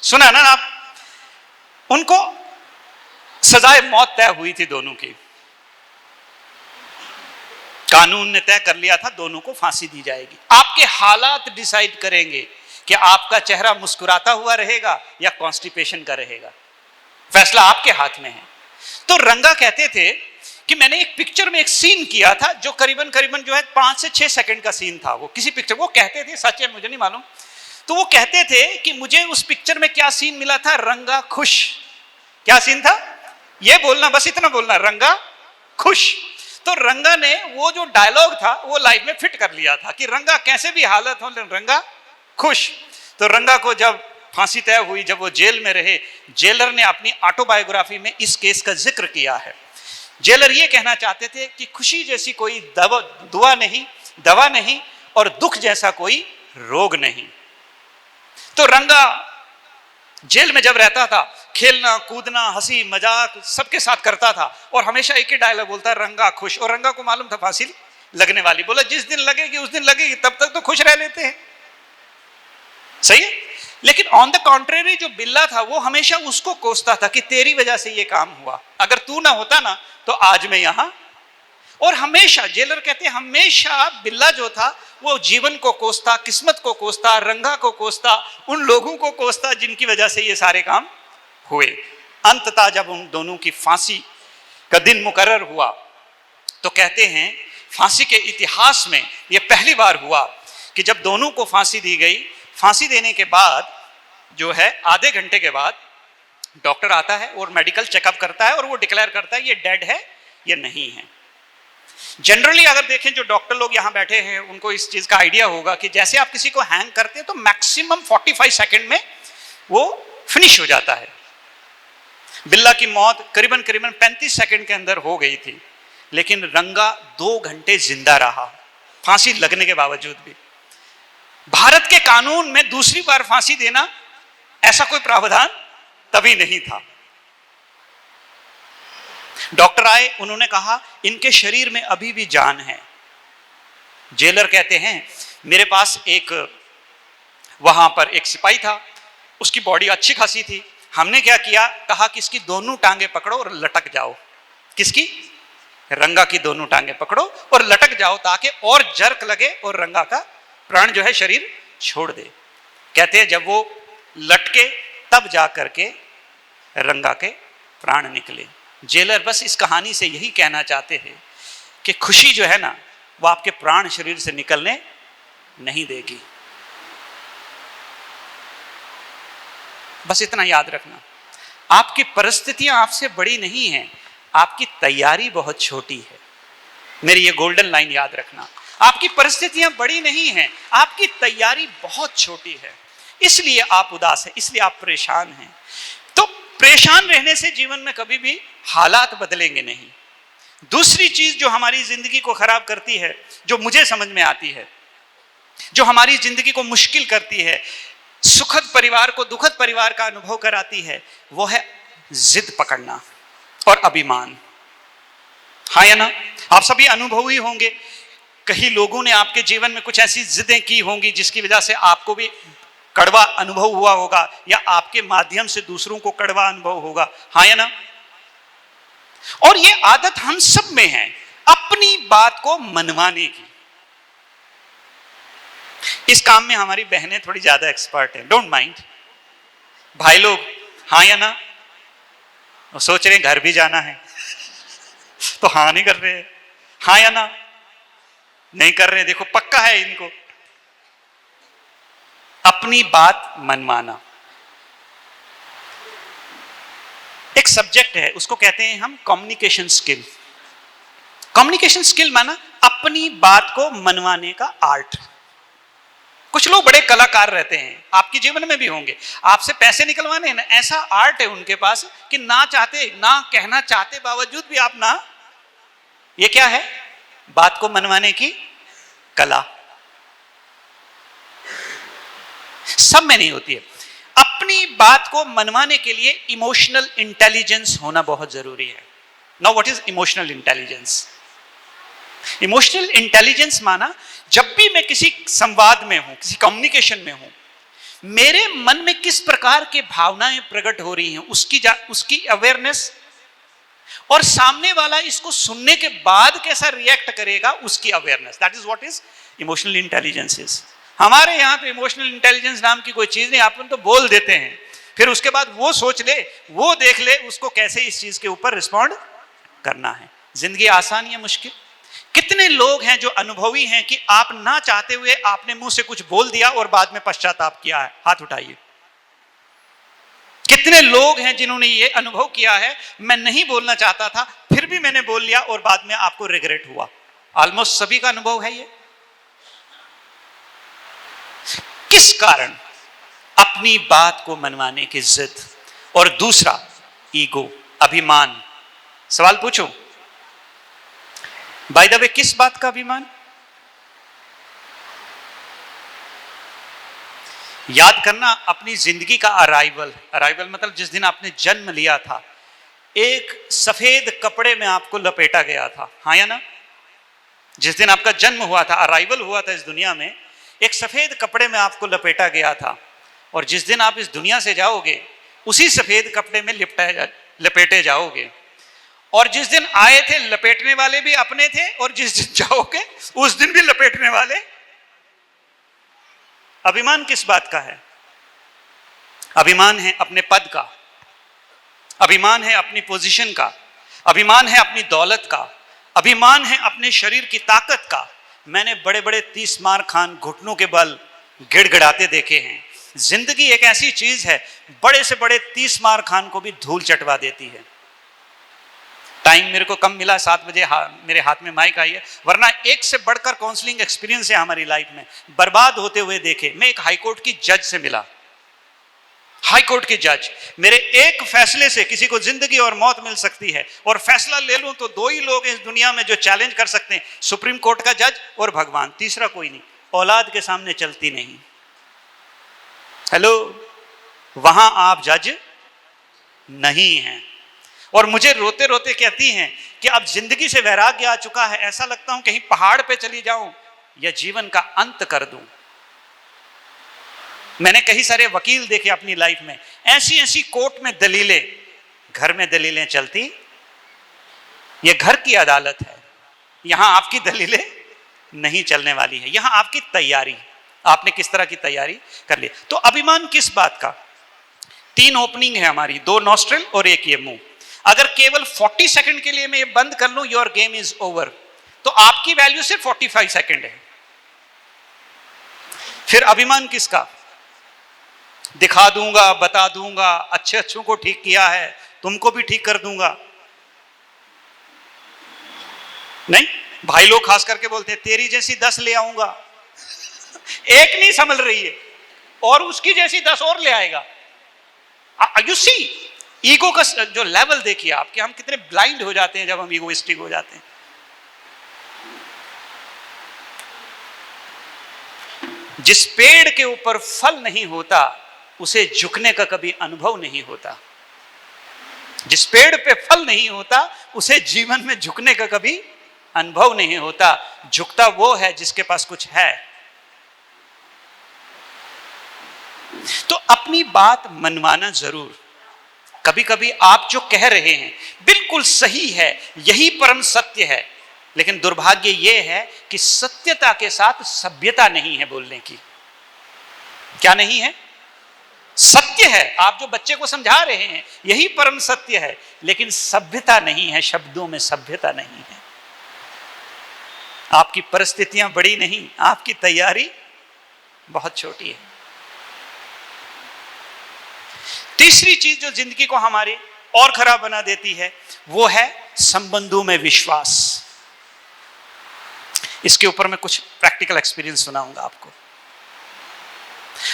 सुना ना आप? उनको सजाए मौत तय हुई थी दोनों की। कानून ने तय कर लिया था दोनों को फांसी दी जाएगी। आपके हालात डिसाइड करेंगे कि आपका चेहरा मुस्कुराता हुआ रहेगा या कॉन्स्टिपेशन का रहेगा। फैसला आपके हाथ में है। तो रंगा कहते थे कि मैंने एक पिक्चर में एक सीन किया था जो करीबन जो है 5 से 6 सेकंड का सीन था। वो किसी पिक्चर, वो कहते थे, सच है मुझे नहीं मालूम, तो वो कहते थे कि मुझे उस पिक्चर में क्या सीन मिला था, रंगा खुश। क्या सीन था? ये बोलना, बस इतना बोलना, रंगा खुश। तो रंगा ने वो जो डायलॉग था वो लाइफ में फिट कर लिया था कि रंगा कैसे भी हालत हो लेकिन रंगा खुश। तो रंगा को जब फांसी तय हुई, जब वो जेल में रहे, जेलर ने अपनी ऑटोबायोग्राफी में इस केस का जिक्र किया है। जेलर ये कहना चाहते थे कि खुशी जैसी कोई दवा नहीं और दुख जैसा कोई रोग नहीं। तो रंगा जेल में जब रहता था, खेलना कूदना हंसी मजाक सबके साथ करता था और हमेशा एक ही डायलॉग बोलता, रंगा खुश। और रंगा को मालूम था फांसी लगने वाली, बोला जिस दिन लगेगी उस दिन लगेगी, तब तक तो खुश रह लेते हैं। सही है। लेकिन ऑन द कॉन्ट्रेरी जो बिल्ला था वो हमेशा उसको कोसता था कि तेरी वजह से ये काम हुआ, अगर तू ना होता ना तो आज मैं यहां। और हमेशा जेलर कहते हैं हमेशा बिल्ला जो था वो जीवन को कोसता, किस्मत को कोसता, रंगा को कोसता, उन लोगों को कोसता जिनकी वजह से ये सारे काम हुए। अंततः जब उन दोनों की फांसी का दिन मुकर्रर हुआ तो कहते हैं फांसी के इतिहास में ये पहली बार हुआ कि जब दोनों को फांसी दी गई, फांसी देने के बाद जो है आधे घंटे के बाद डॉक्टर आता है और मेडिकल चेकअप करता है और वो डिक्लेयर करता है ये डेड है, ये नहीं है। जनरली अगर देखें जो डॉक्टर लोग यहाँ बैठे हैं उनको इस चीज का आइडिया होगा कि जैसे आप किसी को हैंग करते हैं तो मैक्सिमम 45 सेकंड में वो फिनिश हो जाता है। बिल्ला की मौत करीबन 35 सेकंड के अंदर हो गई थी, लेकिन रंगा 2 घंटे जिंदा रहा फांसी लगने के बावजूद भी। भारत के कानून में दूसरी बार फांसी देना ऐसा कोई प्रावधान तभी नहीं था। डॉक्टर आए, उन्होंने कहा इनके शरीर में अभी भी जान है। जेलर कहते हैं मेरे पास एक वहां पर एक सिपाही था, उसकी बॉडी अच्छी खासी थी। हमने क्या किया, कहा कि इसकी दोनों टांगे पकड़ो और लटक जाओ। किसकी? रंगा की दोनों टांगे पकड़ो और लटक जाओ ताकि और जर्क लगे और रंगा का प्राण जो है शरीर छोड़ दे। कहते हैं जब वो लटके तब जा करके रंगा के प्राण निकले। जेलर बस इस कहानी से यही कहना चाहते हैं कि खुशी जो है ना वो आपके प्राण शरीर से निकलने नहीं देगी। बस इतना याद रखना, आपकी परिस्थितियां आपसे बड़ी नहीं हैं, आपकी तैयारी बहुत छोटी है। मेरी ये गोल्डन लाइन याद रखना, आपकी परिस्थितियां बड़ी नहीं हैं, आपकी तैयारी बहुत छोटी है। इसलिए आप उदास हैं, इसलिए आप परेशान हैं। तो परेशान रहने से जीवन में कभी भी हालात बदलेंगे नहीं। दूसरी चीज जो हमारी जिंदगी को खराब करती है, जो मुझे समझ में आती है, जो हमारी जिंदगी को मुश्किल करती है, सुखद परिवार को दुखद परिवार का अनुभव कराती है, वो है जिद पकड़ना और अभिमान। हाँ या ना? आप सभी अनुभवी होंगे, कई लोगों ने आपके जीवन में कुछ ऐसी जिदें की होंगी जिसकी वजह से आपको भी कड़वा अनुभव हुआ होगा या आपके माध्यम से दूसरों को कड़वा अनुभव होगा। हाँ या ना? और ये आदत हम सब में है, अपनी बात को मनवाने की। इस काम में हमारी बहनें थोड़ी ज्यादा एक्सपर्ट हैं, डोंट माइंड। भाई लोग हाँ या ना? वो सोच रहे हैं घर भी जाना है तो हाँ नहीं कर रहे। हाँ या ना? नहीं कर रहे। देखो पक्का है इनको। अपनी बात मनवाना एक सब्जेक्ट है, उसको कहते हैं हम कम्युनिकेशन स्किल। कम्युनिकेशन स्किल माना अपनी बात को मनवाने का आर्ट। कुछ लोग बड़े कलाकार रहते हैं, आपके जीवन में भी होंगे, आपसे पैसे निकलवाने हैं ना, ऐसा आर्ट है उनके पास कि ना चाहते ना कहना चाहते बावजूद भी आप ना, ये क्या है? बात को मनवाने की कला। सब में नहीं होती है। अपनी बात को मनवाने के लिए इमोशनल इंटेलिजेंस होना बहुत जरूरी है। Now what is emotional intelligence? Emotional intelligence माना जब भी मैं किसी संवाद में हूं, किसी कम्युनिकेशन में हूं, मेरे मन में किस प्रकार के भावनाएं प्रकट हो रही हैं उसकी अवेयरनेस, और सामने वाला इसको सुनने के बाद कैसा रिएक्ट करेगा उसकी awareness. That is what is emotional intelligence is. हमारे यहां तो इमोशनल इंटेलिजेंस नाम की कोई चीज नहीं, आप तो बोल देते हैं, फिर उसके बाद वो सोच ले, वो देख ले उसको कैसे इस चीज के ऊपर रिस्पॉन्ड करना है। जिंदगी आसान या मुश्किल? कितने लोग हैं जो अनुभवी हैं कि आप ना चाहते हुए आपने मुंह से कुछ बोल दिया और बाद में पश्चाताप किया है? हाथ उठाइए। कितने लोग हैं जिन्होंने ये अनुभव किया है, मैं नहीं बोलना चाहता था फिर भी मैंने बोल लिया और बाद में आपको रिग्रेट हुआ। ऑलमोस्ट सभी का अनुभव है ये। किस कारण? अपनी बात को मनवाने की जिद, और दूसरा ईगो, अभिमान। सवाल पूछूं, बाय द वे, किस बात का अभिमान? याद करना, अपनी जिंदगी का अराइवल मतलब जिस दिन आपने जन्म लिया था, एक सफेद कपड़े में आपको लपेटा गया था, हाँ या ना? जिस दिन आपका जन्म हुआ था, अराइवल हुआ था इस दुनिया में, एक सफेद कपड़े में आपको लपेटा गया था, और जिस दिन आप इस दुनिया से जाओगे उसी सफेद कपड़े में लपेटे जाओगे। और जिस दिन आए थे लपेटने वाले भी अपने थे, और जिस दिन जाओगे उस दिन भी लपेटने वाले। अभिमान किस बात का है? अभिमान है अपने पद का, अभिमान है अपनी पोजीशन का, अभिमान है अपनी दौलत का, अभिमान है अपने शरीर की ताकत का। मैंने बड़े बड़े 30 मार खान घुटनों के बल गिड़गिड़ाते देखे हैं। जिंदगी एक ऐसी चीज है, बड़े से बड़े 30 मार खान को भी धूल चटवा देती है। टाइम मेरे को कम मिला, 7 बजे मेरे हाथ में माइक आई है, वरना एक से बढ़कर काउंसलिंग एक्सपीरियंस है हमारी लाइफ में, बर्बाद होते हुए देखे। मैं एक हाईकोर्ट की जज से मिला, हाईकोर्ट के जज, मेरे एक फैसले से किसी को जिंदगी और मौत मिल सकती है, और फैसला ले लूं तो 2 ही लोग इस दुनिया में जो चैलेंज कर सकते हैं, सुप्रीम कोर्ट का जज और भगवान, तीसरा कोई नहीं। औलाद के सामने चलती नहीं। हेलो, वहां आप जज नहीं हैं। और मुझे रोते रोते कहती हैं कि अब जिंदगी से वैराग्य आ चुका है, ऐसा लगता हूं कहीं पहाड़ पे चली जाऊं या जीवन का अंत कर दूं। मैंने कई सारे वकील देखे अपनी लाइफ में, ऐसी ऐसी कोर्ट में दलीलें, घर में दलीलें चलती, ये घर की अदालत है, यहां आपकी दलीलें नहीं चलने वाली है, यहां आपकी तैयारी, आपने किस तरह की तैयारी कर ली। तो अभिमान किस बात का? 3 ओपनिंग है हमारी, 2 नॉस्ट्रिल और 1 ये मुंह। अगर केवल 40 सेकंड के लिए मैं ये बंद कर लूं, योर गेम इज ओवर, तो आपकी वैल्यू सिर्फ 45 सेकंड है। फिर अभिमान किसका? दिखा दूंगा, बता दूंगा, अच्छे अच्छों को ठीक किया है, तुमको भी ठीक कर दूंगा। नहीं, भाई लोग खास करके बोलते हैं तेरी जैसी 10 ले आऊंगा। एक नहीं संभल रही है और उसकी जैसी 10 और ले आएगा। यू सी, ईगो का जो लेवल देखिए आप, कि हम कितने ब्लाइंड हो जाते हैं जब हम ईगोइस्टिक हो जाते हैं। जिस पेड़ के ऊपर फल नहीं होता उसे झुकने का कभी अनुभव नहीं होता। जिस पेड़ पे फल नहीं होता उसे जीवन में झुकने का कभी अनुभव नहीं होता। झुकता वो है जिसके पास कुछ है। तो अपनी बात मनवाना जरूर। कभी कभी आप जो कह रहे हैं बिल्कुल सही है, यही परम सत्य है, लेकिन दुर्भाग्य यह है कि सत्यता के साथ सभ्यता नहीं है बोलने की। क्या नहीं है? सत्य है, आप जो बच्चे को समझा रहे हैं यही परम सत्य है, लेकिन सभ्यता नहीं है, शब्दों में सभ्यता नहीं है। आपकी परिस्थितियां बड़ी नहीं, आपकी तैयारी बहुत छोटी है। तीसरी चीज जो जिंदगी को हमारी और खराब बना देती है वो है संबंधों में विश्वास। इसके ऊपर मैं कुछ प्रैक्टिकल एक्सपीरियंस सुनाऊंगा आपको।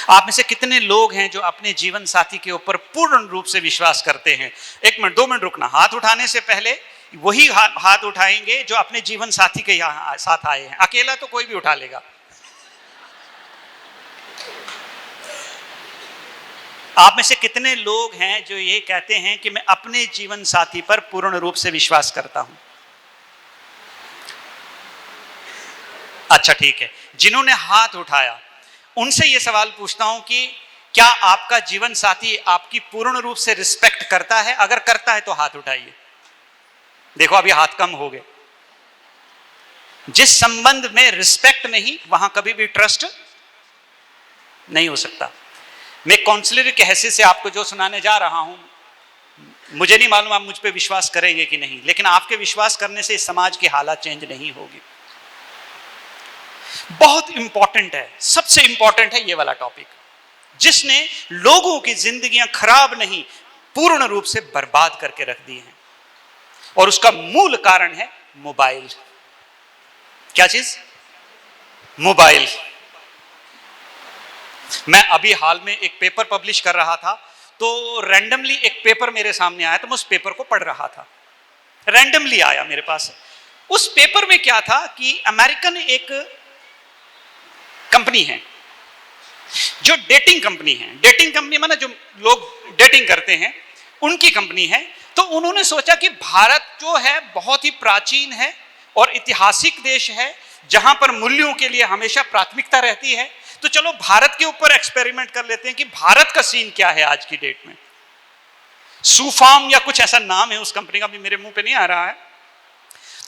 आप में से कितने लोग हैं जो अपने जीवन साथी के ऊपर पूर्ण रूप से विश्वास करते हैं? 1 मिनट 2 मिनट रुकना। हाथ उठाने से पहले वही हाथ उठाएंगे जो अपने जीवन साथी के साथ आए हैं। अकेला तो कोई भी उठा लेगा। आप में से कितने लोग हैं जो ये कहते हैं कि मैं अपने जीवन साथी पर पूर्ण रूप से विश्वास करता हूं? अच्छा ठीक है, जिन्होंने हाथ उठाया उनसे यह सवाल पूछता हूं कि क्या आपका जीवन साथी आपकी पूर्ण रूप से रिस्पेक्ट करता है? अगर करता है तो हाथ उठाइए। देखो अभी हाथ कम हो गए। जिस संबंध में रिस्पेक्ट नहीं वहां कभी भी ट्रस्ट नहीं हो सकता। मैं काउंसलर की हैसियत से आपको जो सुनाने जा रहा हूं, मुझे नहीं मालूम आप मुझ पे विश्वास करेंगे कि नहीं, लेकिन आपके विश्वास करने से इस समाज की हालत चेंज नहीं होगी। बहुत इंपॉर्टेंट है, सबसे इंपॉर्टेंट है ये वाला टॉपिक, जिसने लोगों की जिंदगियां खराब नहीं पूर्ण रूप से बर्बाद करके रख दी हैं। और उसका मूल कारण है मोबाइल। क्या चीज? मोबाइल। मैं अभी हाल में एक पेपर पब्लिश कर रहा था, तो रैंडमली एक पेपर मेरे सामने आया, तो मैं उस पेपर को पढ़ रहा था, रैंडमली आया मेरे पास। उस पेपर में क्या था कि अमेरिकन एक कंपनी है जो डेटिंग कंपनी है, डेटिंग कंपनी माना जो लोग डेटिंग करते हैं उनकी कंपनी है। तो उन्होंने सोचा कि भारत जो है बहुत ही प्राचीन है और ऐतिहासिक देश है, जहां पर मूल्यों के लिए हमेशा प्राथमिकता रहती है, तो चलो भारत के ऊपर एक्सपेरिमेंट कर लेते हैं कि भारत का सीन क्या है आज की डेट में। सुफार्म या कुछ ऐसा नाम है उस कंपनी का, भी मेरे मुंह पे नहीं आ रहा है।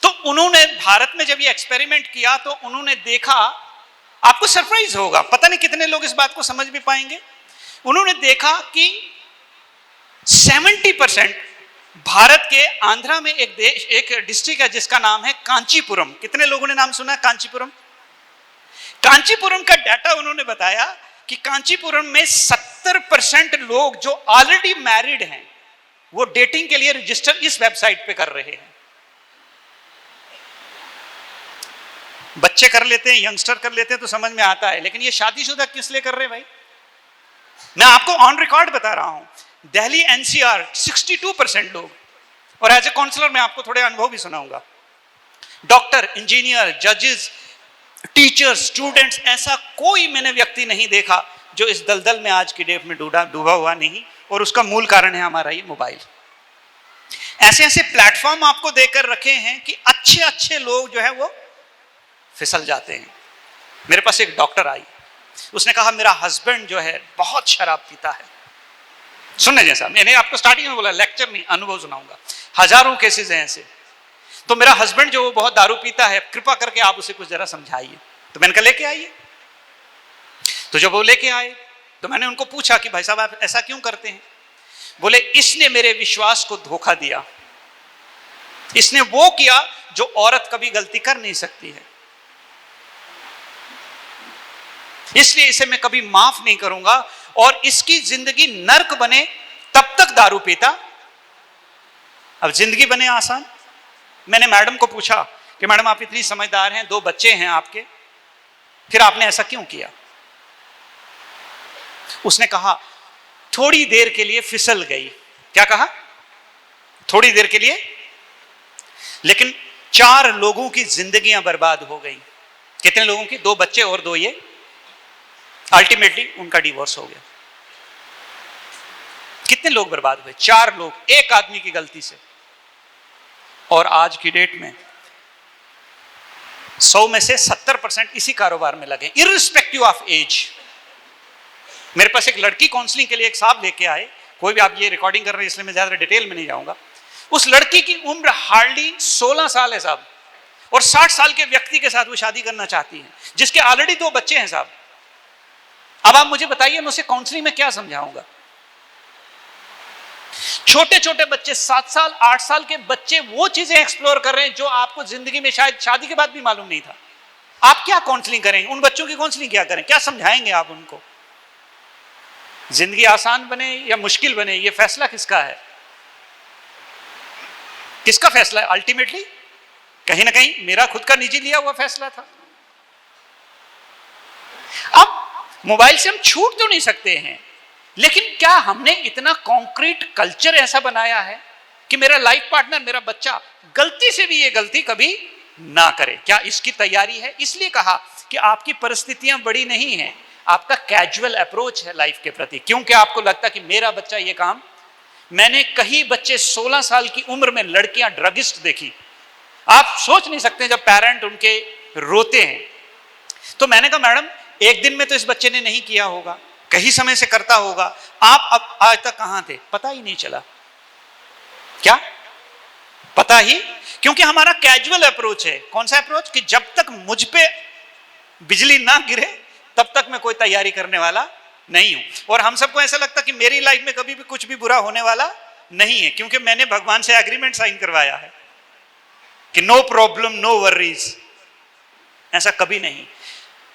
तो उन्होंने भारत में जब ये एक्सपेरिमेंट किया तो उन्होंने देखा, आपको सरप्राइज होगा, पता नहीं कितने लोग इस बात को समझ भी पाएंगे। उन्होंने देखा कि 70% भारत के आंध्रा में एक डिस्ट्रिक्ट है जिसका नाम है कांचीपुरम। कितने लोगों ने नाम सुना है कांचीपुरम? कांचीपुरम का डाटा उन्होंने बताया कि कांचीपुरम में 70% लोग जो ऑलरेडी मैरिड हैं वो डेटिंग के लिए रजिस्टर इस वेबसाइट पे कर रहे हैं। बच्चे कर लेते हैं, यंगस्टर कर लेते हैं तो समझ में आता है, लेकिन ये शादीशुदा किस लिए कर रहे हैं भाई? मैं आपको ऑन रिकॉर्ड बता रहा हूं, दिल्ली एनसीआर 62% लोग, और एज ए काउंसलर मैं आपको थोड़े अनुभव भी सुनाऊंगा। डॉक्टर, इंजीनियर, जजेस, टीचर्स, स्टूडेंट्स, ऐसा कोई मैंने व्यक्ति नहीं देखा जो इस दलदल में आज की डेट में डूबा हुआ नहीं, और उसका मूल कारण है हमारा ये मोबाइल। ऐसे ऐसे प्लेटफॉर्म आपको देकर रखे हैं कि अच्छे अच्छे लोग जो है वो फिसल जाते हैं। मेरे पास एक डॉक्टर आई, उसने कहा मेरा हस्बैंड जो है बहुत शराब पीता है। सुनने जैसा, मैंने आपको स्टार्टिंग में बोला, लेक्चर नहीं, अनुभव सुनाऊंगा। हजारों केसेस हैं ऐसे। तो मेरा हस्बैंड जो बहुत दारू पीता है, कृपा करके आप उसे कुछ जरा समझाइए। तो मैंने कहा लेके आइए। तो जब वो लेके आए तो मैंने उनको पूछा कि भाई साहब आप ऐसा क्यों करते हैं? बोले इसने मेरे विश्वास को धोखा दिया, इसने वो किया जो औरत कभी गलती कर नहीं सकती है, इसलिए इसे मैं कभी माफ नहीं करूंगा, और इसकी जिंदगी नर्क बने तब तक दारू पीता, अब जिंदगी बने आसान। मैंने मैडम को पूछा कि मैडम आप इतनी समझदार हैं, 2 बच्चे हैं आपके, फिर आपने ऐसा क्यों किया? उसने कहा थोड़ी देर के लिए फिसल गई। क्या कहा? थोड़ी देर के लिए, लेकिन 4 लोगों की जिंदगियां बर्बाद हो गई। कितने लोगों की? 2 बच्चे और 2 ये। अल्टीमेटली उनका डिवोर्स हो गया। कितने लोग बर्बाद हुए? 4 लोग, एक आदमी की गलती से। और आज की डेट में 100 में से 70% इसी कारोबार में लगे, इर्रिस्पेक्टिव ऑफ एज। मेरे पास एक लड़की काउंसलिंग के लिए एक साहब लेके आए, कोई भी, आप ये रिकॉर्डिंग कर रहे हैं इसलिए मैं ज्यादा डिटेल में नहीं जाऊंगा। उस लड़की की उम्र हार्डली 16 साल है साहब, और 60 साल के व्यक्ति के साथ वो शादी करना चाहती है, जिसके ऑलरेडी 2 बच्चे हैं साहब। अब आप मुझे बताइए मैं उसे काउंसलिंग में क्या समझाऊंगा? छोटे छोटे बच्चे, 7 साल 8 साल के बच्चे वो चीजें एक्सप्लोर कर रहे हैं जो आपको जिंदगी में शायद शादी के बाद भी मालूम नहीं था। आप क्या काउंसलिंग करेंगे? उन बच्चों की काउंसलिंग क्या करें? क्या समझाएंगे आप उनको? जिंदगी आसान बने या मुश्किल बने, ये फैसला किसका है? किसका फैसला है? अल्टीमेटली कहीं ना कहीं मेरा खुद का निजी लिया हुआ फैसला था। अब मोबाइल से हम छूट तो नहीं सकते हैं, लेकिन क्या हमने इतना कॉन्क्रीट कल्चर ऐसा बनाया है कि मेरा लाइफ पार्टनर, मेरा बच्चा गलती से भी ये गलती कभी ना करे? क्या इसकी तैयारी है? इसलिए कहा कि आपकी परिस्थितियां बड़ी नहीं हैं, आपका कैजुअल अप्रोच है लाइफ के प्रति। क्योंकि आपको लगता कि मेरा बच्चा ये काम, मैंने कई बच्चे 16 साल की उम्र में लड़कियां ड्रगिस्ट देखी, आप सोच नहीं सकते जब पेरेंट उनके रोते हैं। तो मैंने कहा मैडम एक दिन में तो इस बच्चे ने नहीं किया होगा, कई समय से करता होगा, आप अब आज तक कहां थे? पता ही नहीं चला। क्या पता ही? क्योंकि हमारा कैजुअल अप्रोच है। कौन सा अप्रोच? कि जब तक मुझ पे बिजली ना गिरे तब तक मैं कोई तैयारी करने वाला नहीं हूं। और हम सबको ऐसा लगता कि मेरी लाइफ में कभी भी कुछ भी बुरा होने वाला नहीं है, क्योंकि मैंने भगवान से एग्रीमेंट साइन करवाया है कि नो प्रॉब्लम नो वरीज। ऐसा कभी नहीं।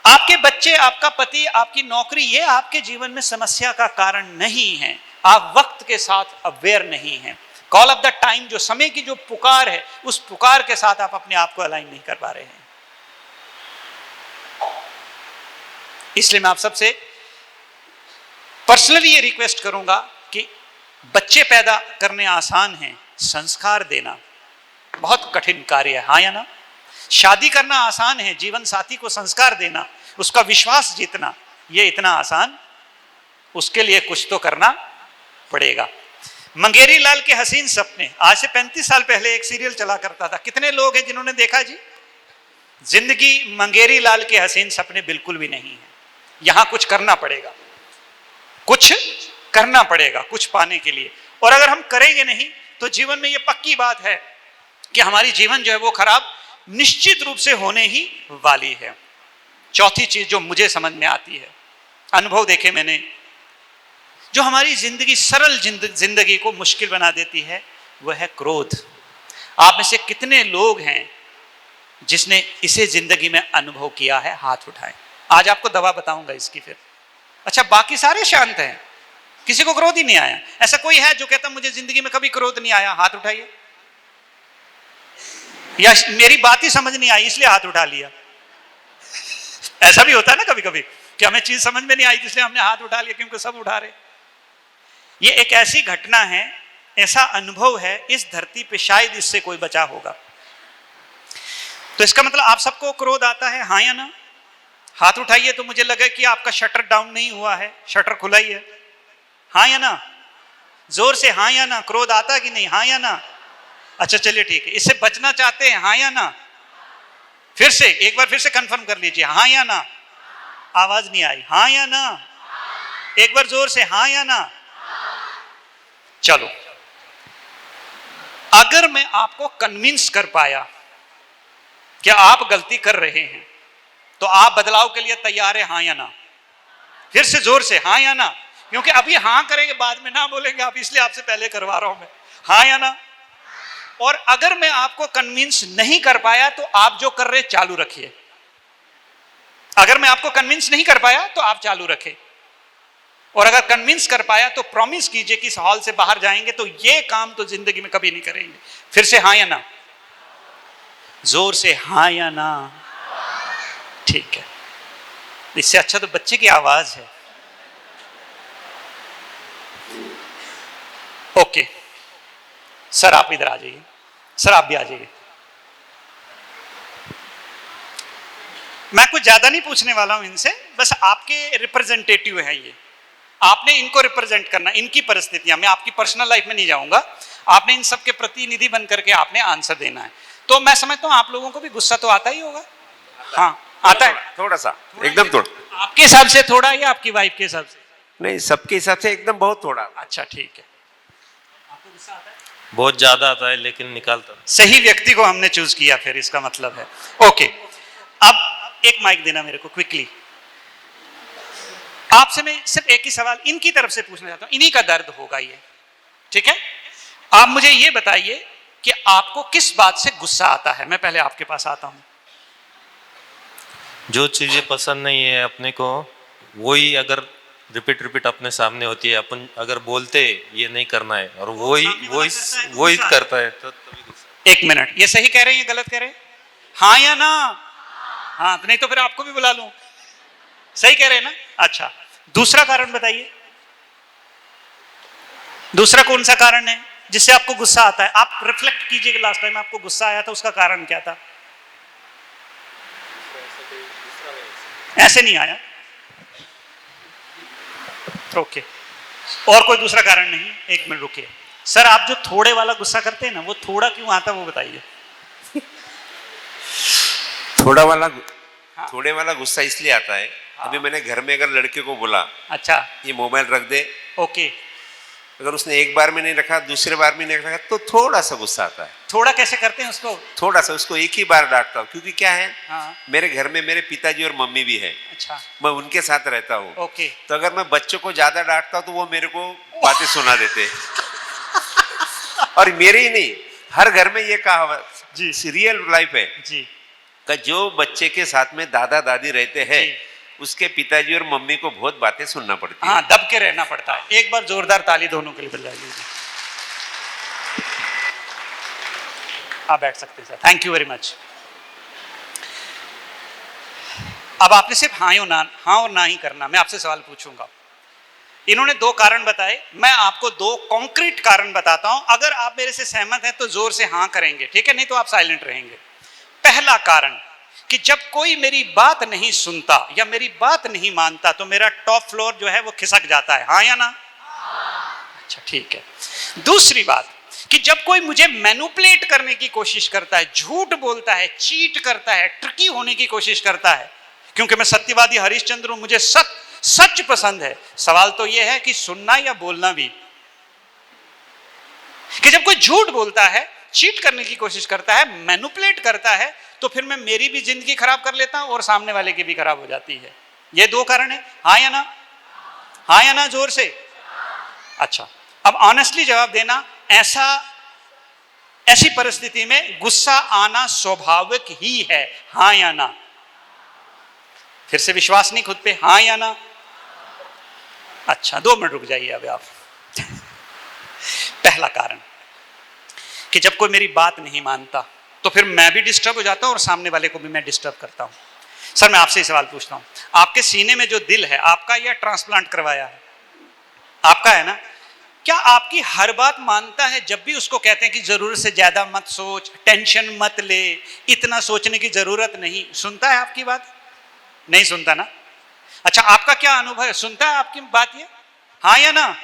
आपके बच्चे, आपका पति, आपकी नौकरी, ये आपके जीवन में समस्या का कारण नहीं है। आप वक्त के साथ अवेयर नहीं हैं। कॉल ऑफ द टाइम, जो समय की जो पुकार है, उस पुकार के साथ आप अपने आप को अलाइन नहीं कर पा रहे हैं। इसलिए मैं आप सबसे पर्सनली ये रिक्वेस्ट करूंगा कि बच्चे पैदा करने आसान है, संस्कार देना बहुत कठिन कार्य है, हाँ या ना? शादी करना आसान है, जीवन साथी को संस्कार देना, उसका विश्वास जीतना, ये इतना आसान, उसके लिए कुछ तो करना पड़ेगा। मंगेरी लाल के हसीन सपने, आज से 35 साल पहले एक सीरियल चला करता था, कितने लोग हैं जिन्होंने देखा जी? जिंदगी मंगेरी लाल के हसीन सपने बिल्कुल भी नहीं है। यहां कुछ करना पड़ेगा, कुछ करना पड़ेगा कुछ पाने के लिए, और अगर हम करेंगे नहीं तो जीवन में यह पक्की बात है कि हमारी जीवन जो है वो खराब निश्चित रूप से होने ही वाली है। चौथी चीज जो मुझे समझ में आती है, अनुभव देखे मैंने, जो हमारी जिंदगी, सरल जिंदगी को मुश्किल बना देती है, वह है क्रोध। आप में से कितने लोग हैं जिसने इसे जिंदगी में अनुभव किया है? हाथ उठाएं। आज आपको दवा बताऊंगा इसकी फिर। अच्छा, बाकी सारे शांत हैं, किसी को क्रोध ही नहीं आया? ऐसा कोई है जो कहता मुझे जिंदगी में कभी क्रोध नहीं आया? हाथ उठाइए। या मेरी बात ही समझ नहीं आई इसलिए हाथ उठा लिया? ऐसा भी होता है ना कभी कभी कि हमें चीज समझ में नहीं आई इसलिए हमने हाथ उठा लिया, क्योंकि सब उठा रहे। ये एक ऐसी घटना है, ऐसा अनुभव है, इस धरती पे शायद इससे कोई बचा होगा। तो इसका मतलब आप सबको क्रोध आता है, हाँ या ना? हाथ उठाइए तो मुझे लगे कि आपका शटर डाउन नहीं हुआ है, शटर खुला ही है, हाँ या ना? जोर से हाँ या ना। क्रोध आता कि नहीं, हाँ या ना? अच्छा चलिए ठीक है, इससे बचना चाहते हैं, हाँ या ना? फिर से एक बार फिर से कंफर्म कर लीजिए, हाँ या ना? आवाज नहीं आई, हाँ या ना? एक बार जोर से हाँ या ना? चलो, अगर मैं आपको कन्विंस कर पाया कि आप गलती कर रहे हैं तो आप बदलाव के लिए तैयार है, हाँ या ना? फिर से जोर से हाँ या ना, क्योंकि अभी हाँ करेंगे बाद में ना बोलेंगे आप, इसलिए आपसे पहले करवा रहा हूं मैं, हाँ या ना? और अगर मैं आपको कन्विंस नहीं कर पाया तो आप जो कर रहे चालू रखिए। अगर मैं आपको कन्विंस नहीं कर पाया तो आप चालू रखें, और अगर कन्विंस कर पाया तो प्रॉमिस कीजिए कि इस हॉल से बाहर जाएंगे तो ये काम तो जिंदगी में कभी नहीं करेंगे। फिर से हाँ या ना, जोर से हाँ या ना। ठीक है, इससे अच्छा तो बच्चे की आवाज है। ओके सर, आप इधर आ जाइए। सर आप भी आ जाइए। मैं कुछ ज्यादा नहीं पूछने वाला हूं इनसे, बस आपके रिप्रेजेंटेटिव है ये, आपने इनको रिप्रेजेंट करना, इनकी परिस्थितियां, मैं आपकी पर्सनल लाइफ में नहीं जाऊंगा, आपने इन सब के प्रतिनिधि बन करके आपने आंसर देना है। तो मैं समझता हूं आप लोगों को भी गुस्सा तो आता ही होगा, हाँ आता है, थोड़ा सा, एकदम थोड़ा। आपके हिसाब से थोड़ा या आपकी वाइफ के हिसाब से? नहीं, सबके हिसाब से एकदम बहुत थोड़ा। अच्छा ठीक है, आपको गुस्सा आता है? बहुत ज्यादा आता है लेकिन निकालता। सही व्यक्ति को हमने चूज किया फिर, इसका मतलब है। ओके, अब एक माइक देना मेरे को क्विकली। आपसे मैं सिर्फ एक ही सवाल इनकी तरफ से पूछना चाहता हूं, इन्हीं का दर्द होगा ये, ठीक है? आप मुझे ये बताइए कि आपको किस बात से गुस्सा आता है। मैं पहले आपके पास आता हूं। जो चीजें पसंद नहीं है अपने को, वही अगर रिपीट अपने सामने होती है, अपन अगर बोलते ये नहीं करना है और वही करता है तो तभी गुस्सा। एक मिनट, ये सही कह रहे हैं या गलत कह रहे हैं? हाँ या ना? हाँ, तो नहीं तो फिर आपको भी बुला लूं। सही कह रहे हैं ना? अच्छा, दूसरा कारण बताइए, दूसरा कौन सा कारण है जिससे आपको गुस्सा आता है? आप रिफ्लेक्ट कीजिए कि लास्ट टाइम आपको गुस्सा आया था, उसका कारण क्या था? ऐसे नहीं आया? ओके, और कोई दूसरा कारण नहीं? एक मिनट रुकिए सर, आप जो थोड़े वाला गुस्सा करते हैं ना, वो थोड़ा क्यों आता है वो बताइए। थोड़े वाला गुस्सा इसलिए आता है, अभी मैंने घर में अगर लड़के को बोला, अच्छा ये मोबाइल रख दे, ओके, अगर उसने एक बार में नहीं रखा, दूसरे बार में नहीं रखा, तो थोड़ा सा गुस्सा आता है। थोड़ा कैसे करते हैं उसको? थोड़ा सा, उसको एक ही बार डांटता हूँ, क्योंकि क्या है, हाँ। मेरे घर में मेरे पिताजी और मम्मी भी है, अच्छा, मैं उनके साथ रहता हूँ। ओके, तो अगर मैं बच्चों को ज्यादा डांटता हूँ तो वो मेरे को बातें सुना देते और मेरे ही नहीं, हर घर में ये कहावत जी, रियल लाइफ है जी, कि जो बच्चे के साथ में दादा दादी रहते हैं उसके पिताजी और मम्मी को बहुत बातें सुनना पड़ती है। हाँ, दब के रहना पड़ता है। एक बार जोरदार ताली दोनों के लिए बजा लीजिए। आप बैठ सकते हैं sir, thank you very much. अब आपने सिर्फ हाँ और ना ही करना। मैं आपसे सवाल पूछूंगा। इन्होंने 2 कारण बताए, मैं आपको 2 कॉन्क्रीट कारण बताता हूं। अगर आप मेरे से सहमत हैं तो जोर से हाँ करेंगे, ठीक है, नहीं तो आप साइलेंट रहेंगे। पहला कारण कि जब कोई मेरी बात नहीं सुनता या मेरी बात नहीं मानता तो मेरा टॉप फ्लोर जो है वो खिसक जाता है, हाँ या ना? अच्छा, ठीक है। दूसरी बात कि जब कोई मुझे मैनिपुलेट करने की कोशिश करता है, झूठ बोलता है, चीट करता है, ट्रिकी होने की कोशिश करता है, क्योंकि मैं सत्यवादी हरिश्चंद्र हूं, मुझे सच पसंद है। सवाल तो यह है कि सुनना या बोलना भी। कि जब कोई झूठ बोलता है, चीट करने की कोशिश करता है, मैनिपुलेट करता है, तो फिर मैं मेरी भी जिंदगी खराब कर लेता हूं और सामने वाले की भी खराब हो जाती है। ये 2 कारण है, हाँ या ना? हाँ या ना, जोर से। अच्छा, अब ऑनेस्टली जवाब देना। ऐसी परिस्थिति में गुस्सा आना स्वाभाविक ही है, हाँ या ना? फिर से विश्वास नहीं खुद पे, हाँ या ना? अच्छा, 2 मिनट रुक जाइए अब आप। पहला कारण कि जब कोई मेरी बात नहीं मानता तो फिर मैं भी डिस्टर्ब हो जाता हूं और सामने वाले को भी मैं डिस्टर्ब करता हूं। सर, मैं आपसे ही सवाल पूछता हूं, आपके सीने में जो दिल है आपका या ट्रांसप्लांट करवाया है? आपका है ना? क्या आपकी हर बात मानता है जब भी उसको कहते हैं कि जरूरत से ज्यादा मत सोच, टेंशन मत ले, इतना सोचने की जरूरत नहीं? सुनता है आपकी बात? नहीं सुनता ना? अच्छा, आपका क्या अनुभव है, सुनता है आपकी बात ये, हाँ या ना?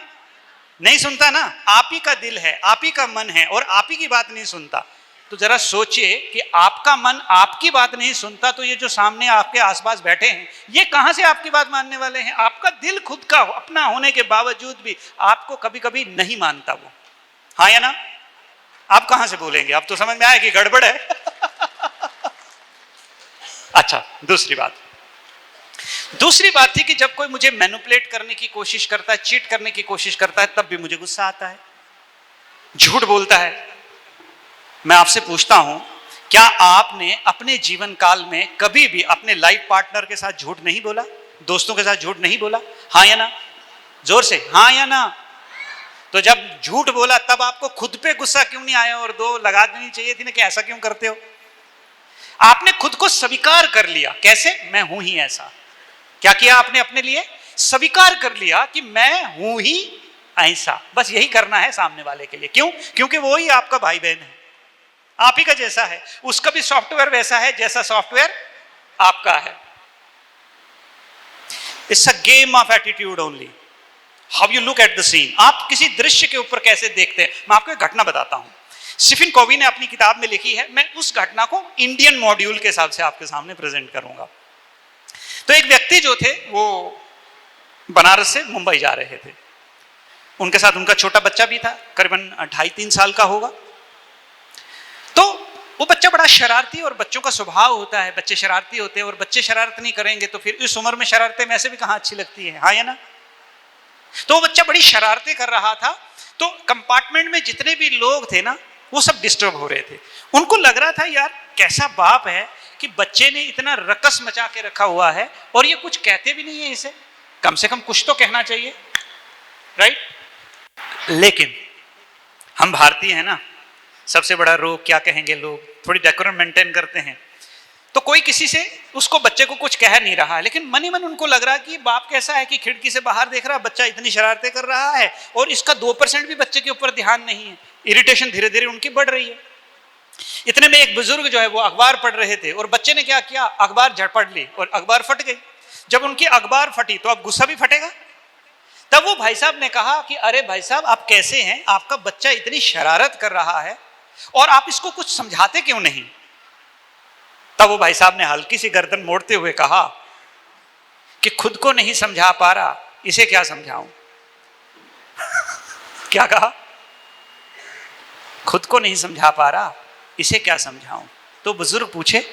नहीं सुनता ना? आप ही का दिल है, आप ही का मन है और आप ही की बात नहीं सुनता। तो जरा सोचिए कि आपका मन आपकी बात नहीं सुनता तो ये जो सामने आपके आसपास बैठे हैं ये कहां से आपकी बात मानने वाले हैं? आपका दिल खुद का अपना होने के बावजूद भी आपको कभी कभी नहीं मानता वो, हाँ या ना? आप कहां से बोलेंगे? आप तो समझ में आया कि गड़बड़ है। अच्छा, दूसरी बात थी कि जब कोई मुझे मैनिपुलेट करने की कोशिश करता है, चीट करने की कोशिश करता है, तब भी मुझे गुस्सा आता है, झूठ बोलता है। मैं आपसे पूछता हूं, क्या आपने अपने जीवन काल में कभी भी अपने लाइफ पार्टनर के साथ झूठ नहीं बोला, दोस्तों के साथ झूठ नहीं बोला, हाँ या ना? जोर से, हाँ या ना? तो जब झूठ बोला तब आपको खुद पे गुस्सा क्यों नहीं आया और 2 लगा देनी चाहिए थी ना कि ऐसा क्यों करते हो? आपने खुद को स्वीकार कर लिया। कैसे? मैं हूं ही ऐसा। क्या किया आपने अपने लिए? स्वीकार कर लिया कि मैं हूं ही ऐसा। बस यही करना है सामने वाले के लिए। क्यों? क्योंकि वो ही आपका भाई बहन है, आप ही का जैसा है, उसका भी सॉफ्टवेयर वैसा है जैसा सॉफ्टवेयर आपका है। It's a game of attitude only, how you look at the scene. आप किसी दृश्य के ऊपर कैसे देखते हैं। मैं आपको एक घटना बताता हूं, स्टीफन कोवी ने अपनी किताब में लिखी है। मैं उस घटना को इंडियन मॉड्यूल के हिसाब से आपके सामने प्रेजेंट करूंगा। तो एक व्यक्ति जो थे वो बनारस से मुंबई जा रहे थे, उनके साथ उनका छोटा बच्चा भी था, करीबन 2.5-3 साल का होगा। तो वो बच्चा बड़ा शरारती, और बच्चों का स्वभाव होता है, बच्चे शरारती होते हैं, और बच्चे शरारत नहीं करेंगे तो फिर इस उम्र में शरारतें वैसे भी कहाँ अच्छी लगती है, हाँ या ना? तो वो बच्चा बड़ी शरारतें कर रहा था। तो कंपार्टमेंट में जितने भी लोग थे ना वो सब डिस्टर्ब हो रहे थे। उनको लग रहा था यार कैसा बाप है कि बच्चे ने इतना रकस मचा के रखा हुआ है और ये कुछ कहते भी नहीं है इसे, कम से कम कुछ तो कहना चाहिए, राइट? लेकिन हम भारतीय हैं ना, सबसे बड़ा रोग क्या कहेंगे लोग, थोड़ी डेकोरम मेंटेन करते हैं। तो कोई किसी से उसको बच्चे को कुछ कह नहीं रहा है, लेकिन मन ही मन उनको लग रहा है कि बाप कैसा है कि खिड़की से बाहर देख रहा है, बच्चा इतनी शरारतें कर रहा है और इसका 2% भी बच्चे के ऊपर ध्यान नहीं है। इरिटेशन धीरे धीरे उनकी बढ़ रही है। इतने में एक बुजुर्ग जो है वो अखबार पढ़ रहे थे और बच्चे ने क्या किया, अखबार झपट ली और अखबार फट गई। जब उनकी अखबार फटी तो अब गुस्सा भी फटेगा। तब वो भाई साहब ने कहा कि अरे भाई साहब आप कैसे हैं, आपका बच्चा इतनी शरारत कर रहा है और आप इसको कुछ समझाते क्यों नहीं? तब वो भाई साहब ने हल्की सी गर्दन मोड़ते हुए कहा कि खुद को नहीं समझा पा रहा, इसे क्या समझाऊं। क्या कहा? खुद को नहीं समझा पा रहा, इसे क्या समझाऊं। तो बुजुर्ग पूछे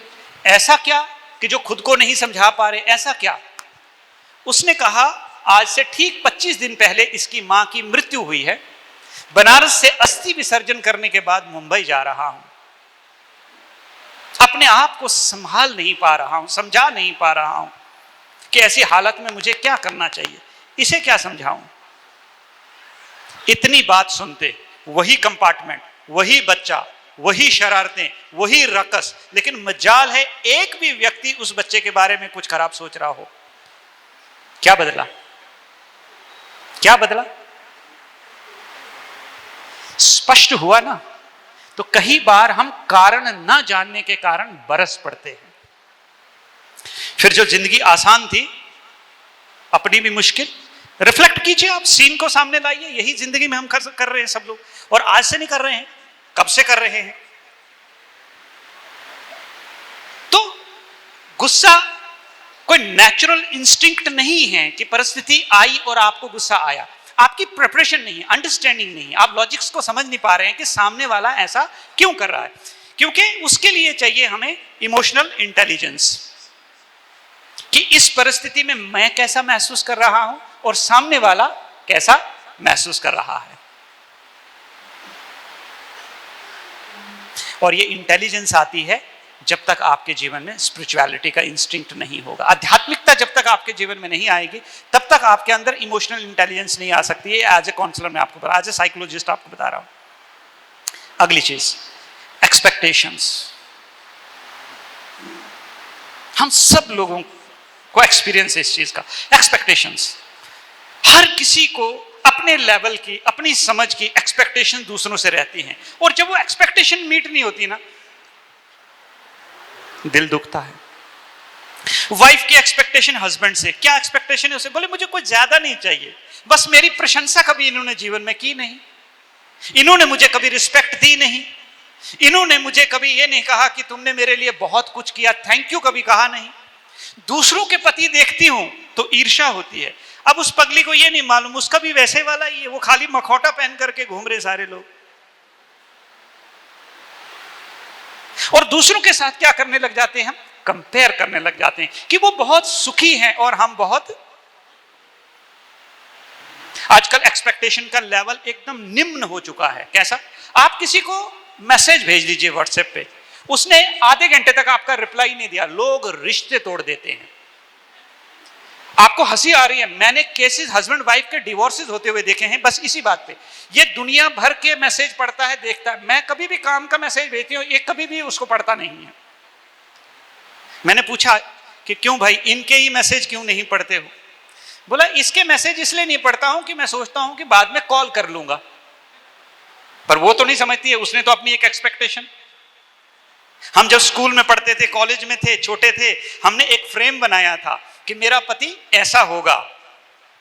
ऐसा क्या कि जो खुद को नहीं समझा पा रहे, ऐसा क्या? उसने कहा आज से ठीक 25 दिन पहले इसकी मां की मृत्यु हुई है, बनारस से अस्थि विसर्जन करने के बाद मुंबई जा रहा हूं, अपने आप को संभाल नहीं पा रहा हूं, समझा नहीं पा रहा हूं कि ऐसी हालत में मुझे क्या करना चाहिए, इसे क्या समझाऊं। इतनी बात सुनते वही कंपार्टमेंट, वही बच्चा, वही शरारतें, वही रकस, लेकिन मजाल है एक भी व्यक्ति उस बच्चे के बारे में कुछ खराब सोच रहा हो। क्या बदला? क्या बदला? स्पष्ट हुआ ना। तो कई बार हम कारण ना जानने के कारण बरस पड़ते हैं। फिर जो जिंदगी आसान थी, अपनी भी मुश्किल, रिफ्लेक्ट कीजिए, आप सीन को सामने लाइए। यही जिंदगी में हम कर रहे हैं सब लोग, और आज से नहीं कर रहे हैं, कब से कर रहे हैं। तो गुस्सा कोई नेचुरल इंस्टिंक्ट नहीं है कि परिस्थिति आई और आपको गुस्सा आया। आपकी प्रिपरेशन नहीं है, अंडरस्टैंडिंग नहीं है, आप लॉजिक्स को समझ नहीं पा रहे हैं कि सामने वाला ऐसा क्यों कर रहा है। क्योंकि उसके लिए चाहिए हमें इमोशनल इंटेलिजेंस, कि इस परिस्थिति में मैं कैसा महसूस कर रहा हूं और सामने वाला कैसा महसूस कर रहा है। और ये इंटेलिजेंस आती है जब तक आपके जीवन में स्पिरिचुअलिटी का इंस्टिंक्ट नहीं होगा। आध्यात्मिकता जब तक आपके जीवन में नहीं आएगी, तब तक आपके अंदर इमोशनल इंटेलिजेंस नहीं आ सकती है। एज ए काउंसलर मैं आपको एज ए साइकोलॉजिस्ट आपको बता रहा हूं। अगली चीज, एक्सपेक्टेशंस। हम सब लोगों को एक्सपीरियंस है इस चीज का। एक्सपेक्टेशंस, हर किसी को अपने लेवल की, अपनी समझ की एक्सपेक्टेशन दूसरों से रहती हैं, और जब वो एक्सपेक्टेशन मीट नहीं होती ना, दिल दुखता है। वाइफ की एक्सपेक्टेशन हस्बैंड से, क्या एक्सपेक्टेशन है उसे? बोले मुझे कुछ ज्यादा नहीं चाहिए, बस मेरी प्रशंसा कभी इन्होंने जीवन में की नहीं, इन्होंने मुझे कभी रिस्पेक्ट दी नहीं, इन्होंने मुझे कभी ये नहीं कहा कि तुमने मेरे लिए बहुत कुछ किया, थैंक यू कभी कहा नहीं। दूसरों के पति देखती हूं तो ईर्ष्या होती है। अब उस पगली को ये नहीं मालूम उसका भी वैसे वाला ही है, वो खाली मखौटा पहन करके घूम रहे सारे लोग। और दूसरों के साथ क्या करने लग जाते हैं हम? कंपेयर करने लग जाते हैं कि वो बहुत सुखी हैं और हम बहुत। आजकल एक्सपेक्टेशन का लेवल एकदम निम्न हो चुका है। कैसा? आप किसी को मैसेज भेज लीजिए व्हाट्सएप पे, उसने आधे घंटे तक आपका रिप्लाई नहीं दिया, लोग रिश्ते तोड़ देते हैं। आपको हंसी आ रही है, मैंने केसेस हस्बैंड वाइफ के डिवोर्सेस होते हुए देखे हैं बस इसी बात पे। ये दुनिया भर के मैसेज पढ़ता है, देखता है। मैं कभी भी काम का मैसेज भेजती हूं, ये कभी भी उसको पढ़ता नहीं है। मैंने पूछा कि क्यों भाई, इनके ही मैसेज क्यों नहीं पढ़ते हो? बोला इसके मैसेज इसलिए नहीं पढ़ता हूं कि मैं सोचता हूं कि बाद में कॉल कर लूंगा। पर वो तो नहीं समझती है, उसने तो अपनी एक एक्सपेक्टेशन। हम जब स्कूल में पढ़ते थे, कॉलेज में थे, छोटे थे, हमने एक फ्रेम बनाया था कि मेरा पति ऐसा होगा।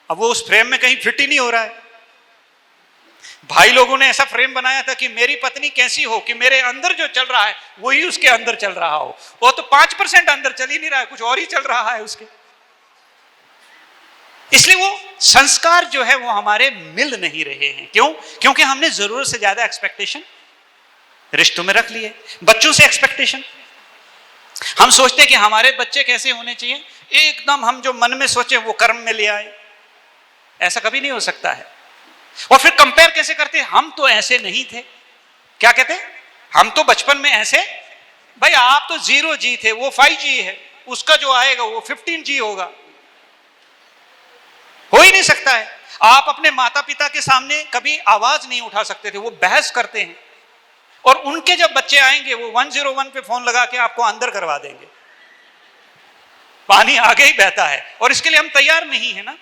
अब वो उस फ्रेम में कहीं फिट ही नहीं हो रहा है। भाई लोगों ने ऐसा फ्रेम बनाया था कि मेरी पत्नी कैसी हो कि मेरे अंदर जो चल रहा है वही उसके अंदर चल रहा हो। वो तो 5% अंदर चल ही नहीं रहा है, कुछ और ही चल रहा है उसके। इसलिए वो संस्कार जो है वो हमारे मिल नहीं रहे हैं। क्यों? क्योंकि हमने जरूरत से ज्यादा एक्सपेक्टेशन रिश्तों में रख लिए। बच्चों से एक्सपेक्टेशन, हम सोचते हैं कि हमारे बच्चे कैसे होने चाहिए, एकदम हम जो मन में सोचे वो कर्म में ले आए। ऐसा कभी नहीं हो सकता है। और फिर कंपेयर कैसे करते हैं? हम तो ऐसे नहीं थे। क्या कहते हैं? हम तो बचपन में ऐसे। भाई आप तो 0G थे, वो 5G है, उसका जो आएगा वो 15G होगा। हो ही नहीं सकता है। आप अपने माता पिता के सामने कभी आवाज नहीं उठा सकते थे, वो बहस करते हैं। और उनके जब बच्चे आएंगे वो 101 पे फोन लगा के आपको अंदर करवा देंगे। पानी आगे ही बहता है, और इसके लिए हम तैयार नहीं है ना।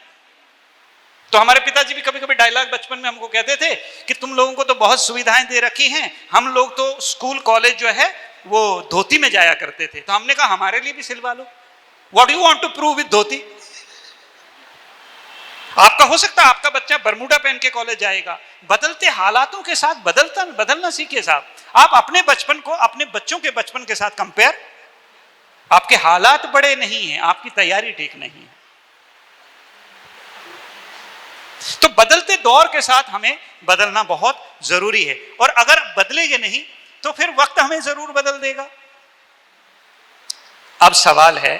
तो हमारे पिताजी भी कभी कभी डायलॉग बचपन में हमको कहते थे कि तुम लोगों को तो बहुत सुविधाएं दे रखी हैं, हम लोग तो स्कूल कॉलेज जो है वो धोती में जाया करते थे। तो हमने कहा हमारे लिए भी सिलवा लो। What do you want to prove with dhoti? आपका हो सकता है आपका बच्चा बरमूडा पहन के कॉलेज जाएगा। बदलते हालातों के साथ बदलना सीखिए साहब। आप अपने बचपन को अपने बच्चों के बचपन के साथ कंपेयर, आपके हालात बड़े नहीं हैं, आपकी तैयारी ठीक नहीं है। तो बदलते दौर के साथ हमें बदलना बहुत जरूरी है, और अगर बदलेंगे नहीं तो फिर वक्त हमें जरूर बदल देगा। अब सवाल है,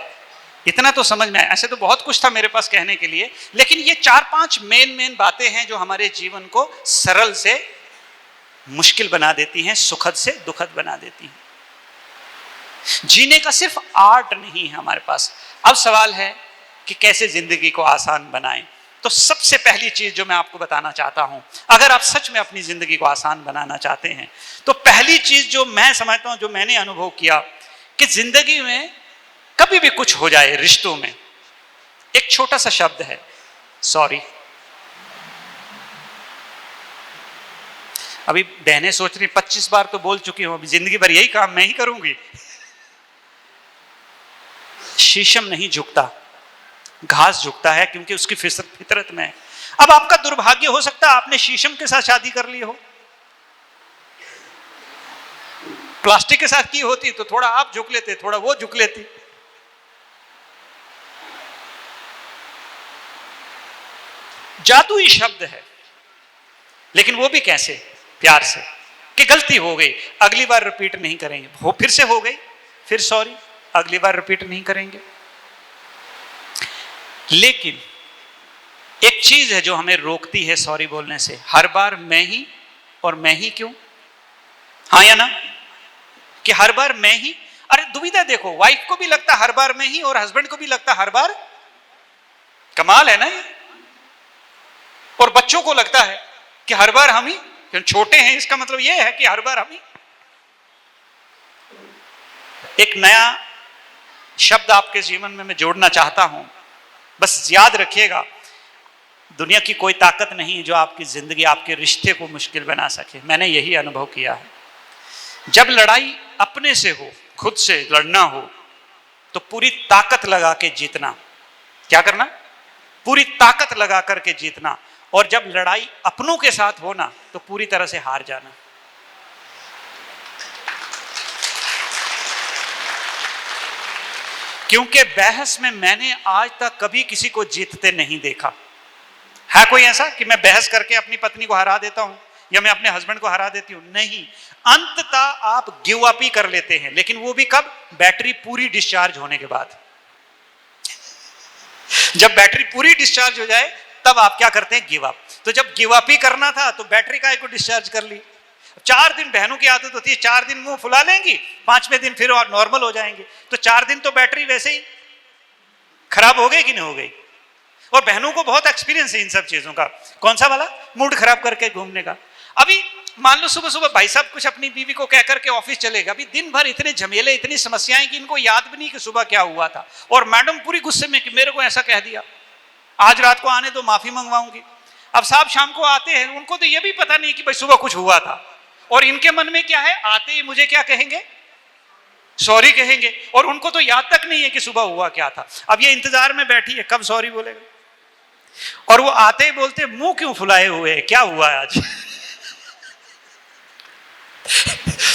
इतना तो समझ में आया, ऐसे तो बहुत कुछ था मेरे पास कहने के लिए, लेकिन ये 4-5 मेन बातें हैं जो हमारे जीवन को सरल से मुश्किल बना देती हैं, सुखद से दुखद बना देती हैं। जीने का सिर्फ आर्ट नहीं है हमारे पास। अब सवाल है कि कैसे जिंदगी को आसान बनाएं। तो सबसे पहली चीज जो मैं आपको बताना चाहता हूं, अगर आप सच में अपनी जिंदगी को आसान बनाना चाहते हैं, तो पहली चीज जो मैं समझता हूं, जो मैंने अनुभव किया, कि जिंदगी में कभी भी कुछ हो जाए, रिश्तों में एक छोटा सा शब्द है, सॉरी। अभी बहनें सोच रही 25 बार तो बोल चुकी हूं, अभी जिंदगी भर यही काम मैं ही करूंगी। शीशम नहीं झुकता, घास झुकता है, क्योंकि उसकी फितरत में है। अब आपका दुर्भाग्य हो सकता है आपने शीशम के साथ शादी कर ली हो, प्लास्टिक के साथ की होती तो थोड़ा आप झुक लेते, थोड़ा वो झुक लेती। जादुई शब्द है, लेकिन वो भी कैसे, प्यार से, कि गलती हो गई, अगली बार रिपीट नहीं करेंगे। हो फिर से हो गई, फिर सॉरी, अगली बार रिपीट नहीं करेंगे। लेकिन एक चीज है जो हमें रोकती है सॉरी बोलने से, हर बार मैं ही, और मैं ही क्यों, हाँ या ना, कि हर बार मैं ही। अरे दुविधा देखो, वाइफ को भी लगता हर बार मैं ही, और हस्बैंड को भी लगता हर बार, कमाल है ना ये। और बच्चों को लगता है कि हर बार हम ही, छोटे हैं इसका मतलब यह है कि हर बार हम ही। एक नया शब्द आपके जीवन में मैं जोड़ना चाहता हूं, बस याद रखिएगा, दुनिया की कोई ताकत नहीं जो आपकी जिंदगी, आपके रिश्ते को मुश्किल बना सके। मैंने यही अनुभव किया है। जब लड़ाई अपने से हो, खुद से लड़ना हो, तो पूरी ताकत लगा के जीतना। क्या करना? पूरी ताकत लगा करके जीतना। और जब लड़ाई अपनों के साथ हो ना, तो पूरी तरह से हार जाना। क्योंकि बहस में मैंने आज तक कभी किसी को जीतते नहीं देखा है। कोई ऐसा कि मैं बहस करके अपनी पत्नी को हरा देता हूं, या मैं अपने हस्बैंड को हरा देती हूं? नहीं, अंततः आप गिव अप ही कर लेते हैं, लेकिन वो भी कब? बैटरी पूरी डिस्चार्ज होने के बाद। जब बैटरी पूरी डिस्चार्ज हो जाए तब आप क्या करते हैं? Give up. तो जब गिव अप ही करना था तो बैटरी काहे को डिस्चार्ज कर ली? 4 दिन बहनों की आदत होती है, 4 दिन मुंह फुला लेंगी, 5वें दिन फिर और नॉर्मल हो जाएंगे। तो 4 दिन तो बैटरी वैसे ही खराब हो गई कि नहीं हो गई? और बहनों को बहुत एक्सपीरियंस है इन सब चीजों का। कौन सा वाला? मूड खराब करके घूमने का। अभी मान लो सुबह सुबह भाई साहब कुछ अपनी बीवी को कह करके ऑफिस चले गए, अभी दिन भर इतने झमेले, इतनी समस्याएं कि इनको याद भी नहीं कि सुबह क्या हुआ था। और मैडम पूरी गुस्से में कि मेरे को ऐसा कह दिया, आज रात को आने दो, माफी मंगवाऊंगी। अब साहब शाम को आते हैं, उनको तो ये भी पता नहीं कि भाई सुबह कुछ हुआ था, और इनके मन में क्या है? आते ही मुझे क्या कहेंगे? सॉरी कहेंगे। और उनको तो याद तक नहीं है कि सुबह हुआ क्या था। अब ये इंतजार में बैठी है कब सॉरी बोलेगा, और वो आते ही बोलते मुंह क्यों फुलाए हुए है, क्या हुआ है आज?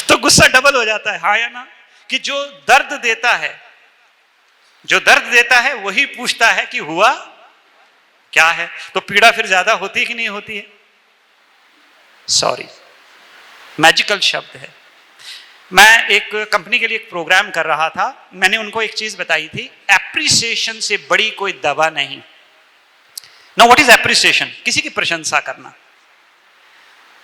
तो गुस्सा डबल हो जाता है, हाँ या ना? कि जो दर्द देता है वही पूछता है कि हुआ क्या है। तो पीड़ा फिर ज्यादा होती है कि नहीं होती है? सॉरी मैजिकल शब्द है। मैं एक कंपनी के लिए एक प्रोग्राम कर रहा था, मैंने उनको एक चीज बताई थी, एप्रिसिएशन से बड़ी कोई दवा नहीं। Now what is appreciation? किसी की प्रशंसा करना।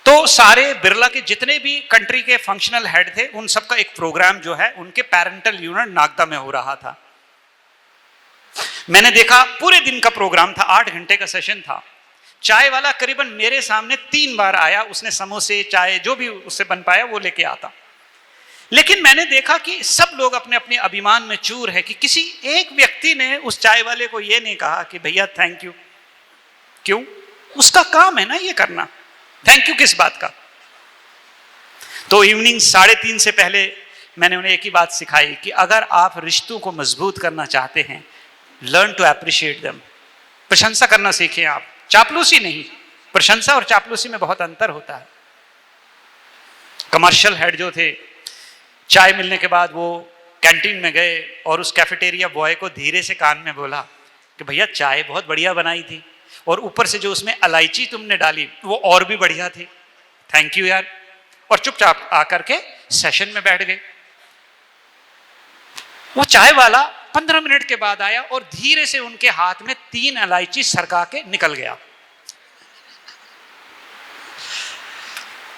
तो सारे बिरला के जितने भी कंट्री के फंक्शनल हेड थे, उन सबका एक प्रोग्राम जो है उनके पेरेंटल यूनिट नागदा में हो रहा था। मैंने देखा, पूरे दिन का प्रोग्राम था, 8 घंटे का सेशन था। चाय वाला करीबन मेरे सामने 3 बार आया, उसने समोसे, चाय जो भी उससे बन पाया वो लेके आता। लेकिन मैंने देखा कि सब लोग अपने अपने अभिमान में चूर है कि किसी एक व्यक्ति ने उस चाय वाले को ये नहीं कहा कि भैया थैंक यू। क्यों? उसका काम है ना ये करना। थैंक यू किस बात का? तो इवनिंग 3:30 से पहले मैंने उन्हें एक ही बात सिखाई कि अगर आप रिश्तों को मजबूत करना चाहते हैं, लर्न टू अप्रिशिएट देम। प्रशंसा करना सीखें आप, चापलूसी नहीं। प्रशंसा और चापलूसी में बहुत अंतर होता है। कमर्शियल हेड जो थे, चाय मिलने के बाद वो कैंटीन में गए और उस कैफेटेरिया बॉय को धीरे से कान में बोला कि भैया चाय बहुत बढ़िया बनाई थी, और ऊपर से जो उसमें इलायची तुमने डाली वो और भी बढ़िया थी, थैंक यू यार। और चुपचाप आकर के सेशन में बैठ गए। वो चाय वाला 15 मिनट के बाद आया और धीरे से उनके हाथ में 3 इलायची सरका के निकल गया।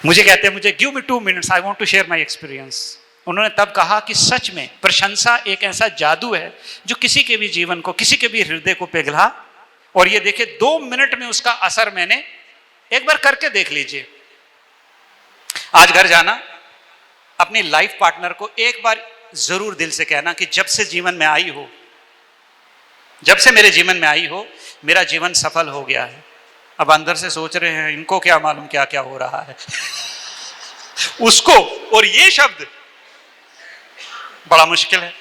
मुझे कहते हैं, मुझे give me 2 minutes, I want to share my experience. उन्होंने तब कहा कि सच में प्रशंसा एक ऐसा जादू है जो किसी के भी जीवन को, किसी के भी हृदय को पिघला और ये देखिए 2 मिनट में उसका असर मैंने, एक बार करके देख लीजिए। आज घर जाना, अपनी लाइफ पार्टनर को एक बार जरूर दिल से कहना कि जब से जीवन में आई हो, जब से मेरे जीवन में आई हो, मेरा जीवन सफल हो गया है। अब अंदर से सोच रहे हैं इनको क्या मालूम क्या क्या हो रहा है उसको, और ये शब्द बड़ा मुश्किल है।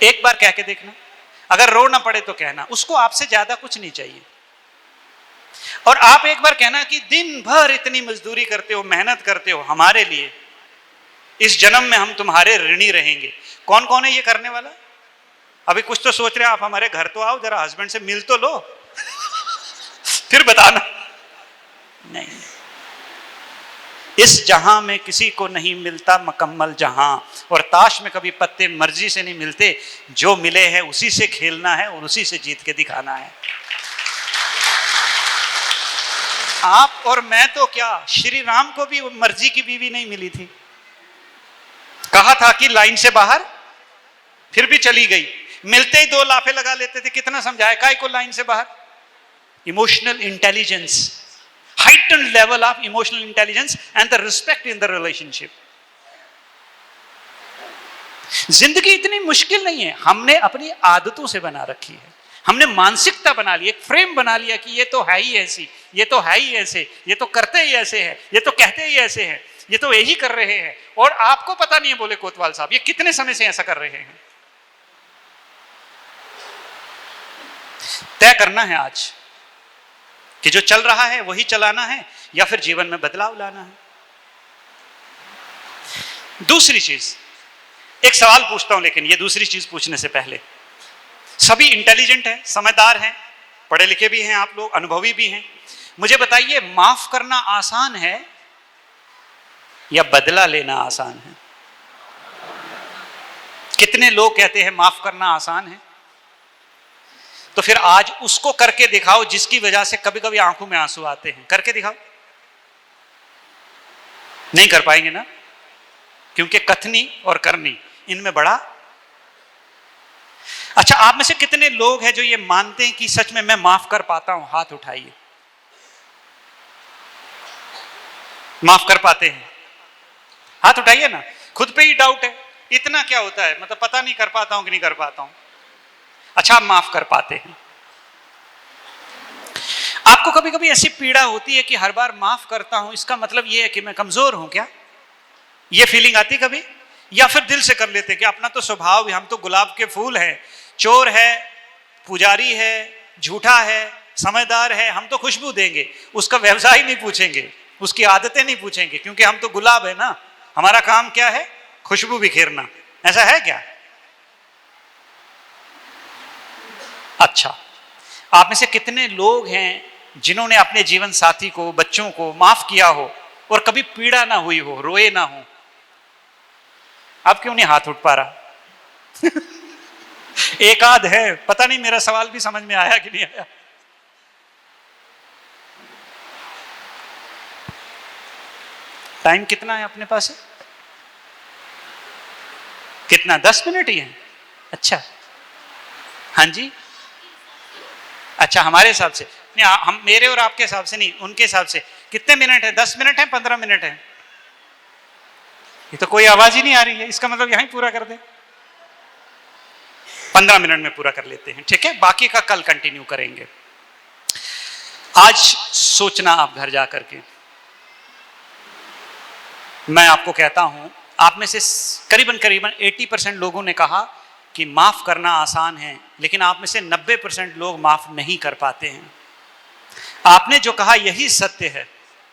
एक बार कह के देखना, अगर रो ना पड़े तो कहना, उसको आपसे ज्यादा कुछ नहीं चाहिए। और आप एक बार कहना कि दिन भर इतनी मजदूरी करते हो, मेहनत करते हो हमारे लिए, इस जन्म में हम तुम्हारे ऋणी रहेंगे। कौन कौन है ये करने वाला? अभी कुछ तो सोच रहे हैं आप, हमारे घर तो आओ, जरा हस्बैंड से मिल तो लो फिर बताना। नहीं, इस जहां में किसी को नहीं मिलता मुकम्मल जहां, और ताश में कभी पत्ते मर्जी से नहीं मिलते, जो मिले हैं उसी से खेलना है और उसी से जीत के दिखाना है। आप और मैं तो क्या, श्री राम को भी मर्जी की बीवी नहीं मिली थी, कहा था कि लाइन से बाहर, फिर भी चली गई। मिलते ही 2 लाफे लगा लेते थे, कितना समझाया काय को लाइन से बाहर। Emotional intelligence, heightened level of emotional intelligence and the respect in the relationship. जिंदगी इतनी मुश्किल नहीं है, हमने अपनी आदतों से बना रखी है, हमने मानसिकता बना ली, एक फ्रेम बना लिया कि ये तो है ही ऐसी, ये तो है ही ऐसे, ये तो करते ही ऐसे हैं, ये तो कहते ही ऐसे हैं, ये तो यही कर रहे हैं। और आपको पता नहीं है, बोले कोतवाल साहब, ये कितने समय से ऐसा कर रहे हैं। तय करना है आज कि जो चल रहा है वही चलाना है या फिर जीवन में बदलाव लाना है। दूसरी चीज, एक सवाल पूछता हूं, लेकिन ये दूसरी चीज पूछने से पहले, सभी इंटेलिजेंट हैं, समझदार हैं, पढ़े लिखे भी हैं, आप लोग अनुभवी भी हैं, मुझे बताइए माफ करना आसान है या बदला लेना आसान है? कितने लोग कहते हैं माफ करना आसान है? तो फिर आज उसको करके दिखाओ जिसकी वजह से कभी कभी आंखों में आंसू आते हैं। करके दिखाओ। नहीं कर पाएंगे ना, क्योंकि कथनी और करनी इनमें बड़ा। अच्छा, आप में से कितने लोग हैं जो ये मानते हैं कि सच में मैं माफ कर पाता हूं? हाथ उठाइए। माफ कर पाते हैं? हाथ उठाइए ना। खुद पे ही डाउट है, इतना क्या होता है, मतलब पता नहीं कर पाता हूं कि नहीं कर पाता हूं। अच्छा, आप माफ कर पाते हैं। आपको कभी कभी ऐसी पीड़ा होती है कि हर बार माफ करता हूं, इसका मतलब यह है कि मैं कमजोर हूं क्या? यह फीलिंग आती कभी? या फिर दिल से कर लेते कि अपना तो स्वभाव है, हम तो गुलाब के फूल हैं, चोर है, पुजारी है, झूठा है, समझदार है, हम तो खुशबू देंगे, उसका व्यवसाय नहीं पूछेंगे, उसकी आदतें नहीं पूछेंगे, क्योंकि हम तो गुलाब है ना, हमारा काम क्या है? खुशबू बिखेरना। ऐसा है क्या? अच्छा, आप में से कितने लोग हैं जिन्होंने अपने जीवन साथी को, बच्चों को माफ किया हो और कभी पीड़ा ना हुई हो, रोए ना हो? अब क्यों नहीं हाथ उठ पा रहा? एक आध है, पता नहीं मेरा सवाल भी समझ में आया कि नहीं आया। टाइम कितना है अपने पास? कितना? 10 मिनट ही है। अच्छा, हाँ जी, अच्छा, हमारे हिसाब से नहीं, हम मेरे और आपके हिसाब से नहीं, उनके हिसाब से कितने मिनट है? 10 मिनट है, 15 मिनट है? ये तो कोई आवाज ही नहीं आ रही है, इसका मतलब यहीं पूरा कर दे। 15 मिनट में पूरा कर लेते हैं, ठीक है? बाकी का कल कंटिन्यू करेंगे। आज सोचना आप घर जा करके। मैं आपको कहता हूं, आप में से करीबन 80% लोगों ने कहा कि माफ करना आसान है, लेकिन आप में से 90% लोग माफ नहीं कर पाते हैं। आपने जो कहा यही सत्य है,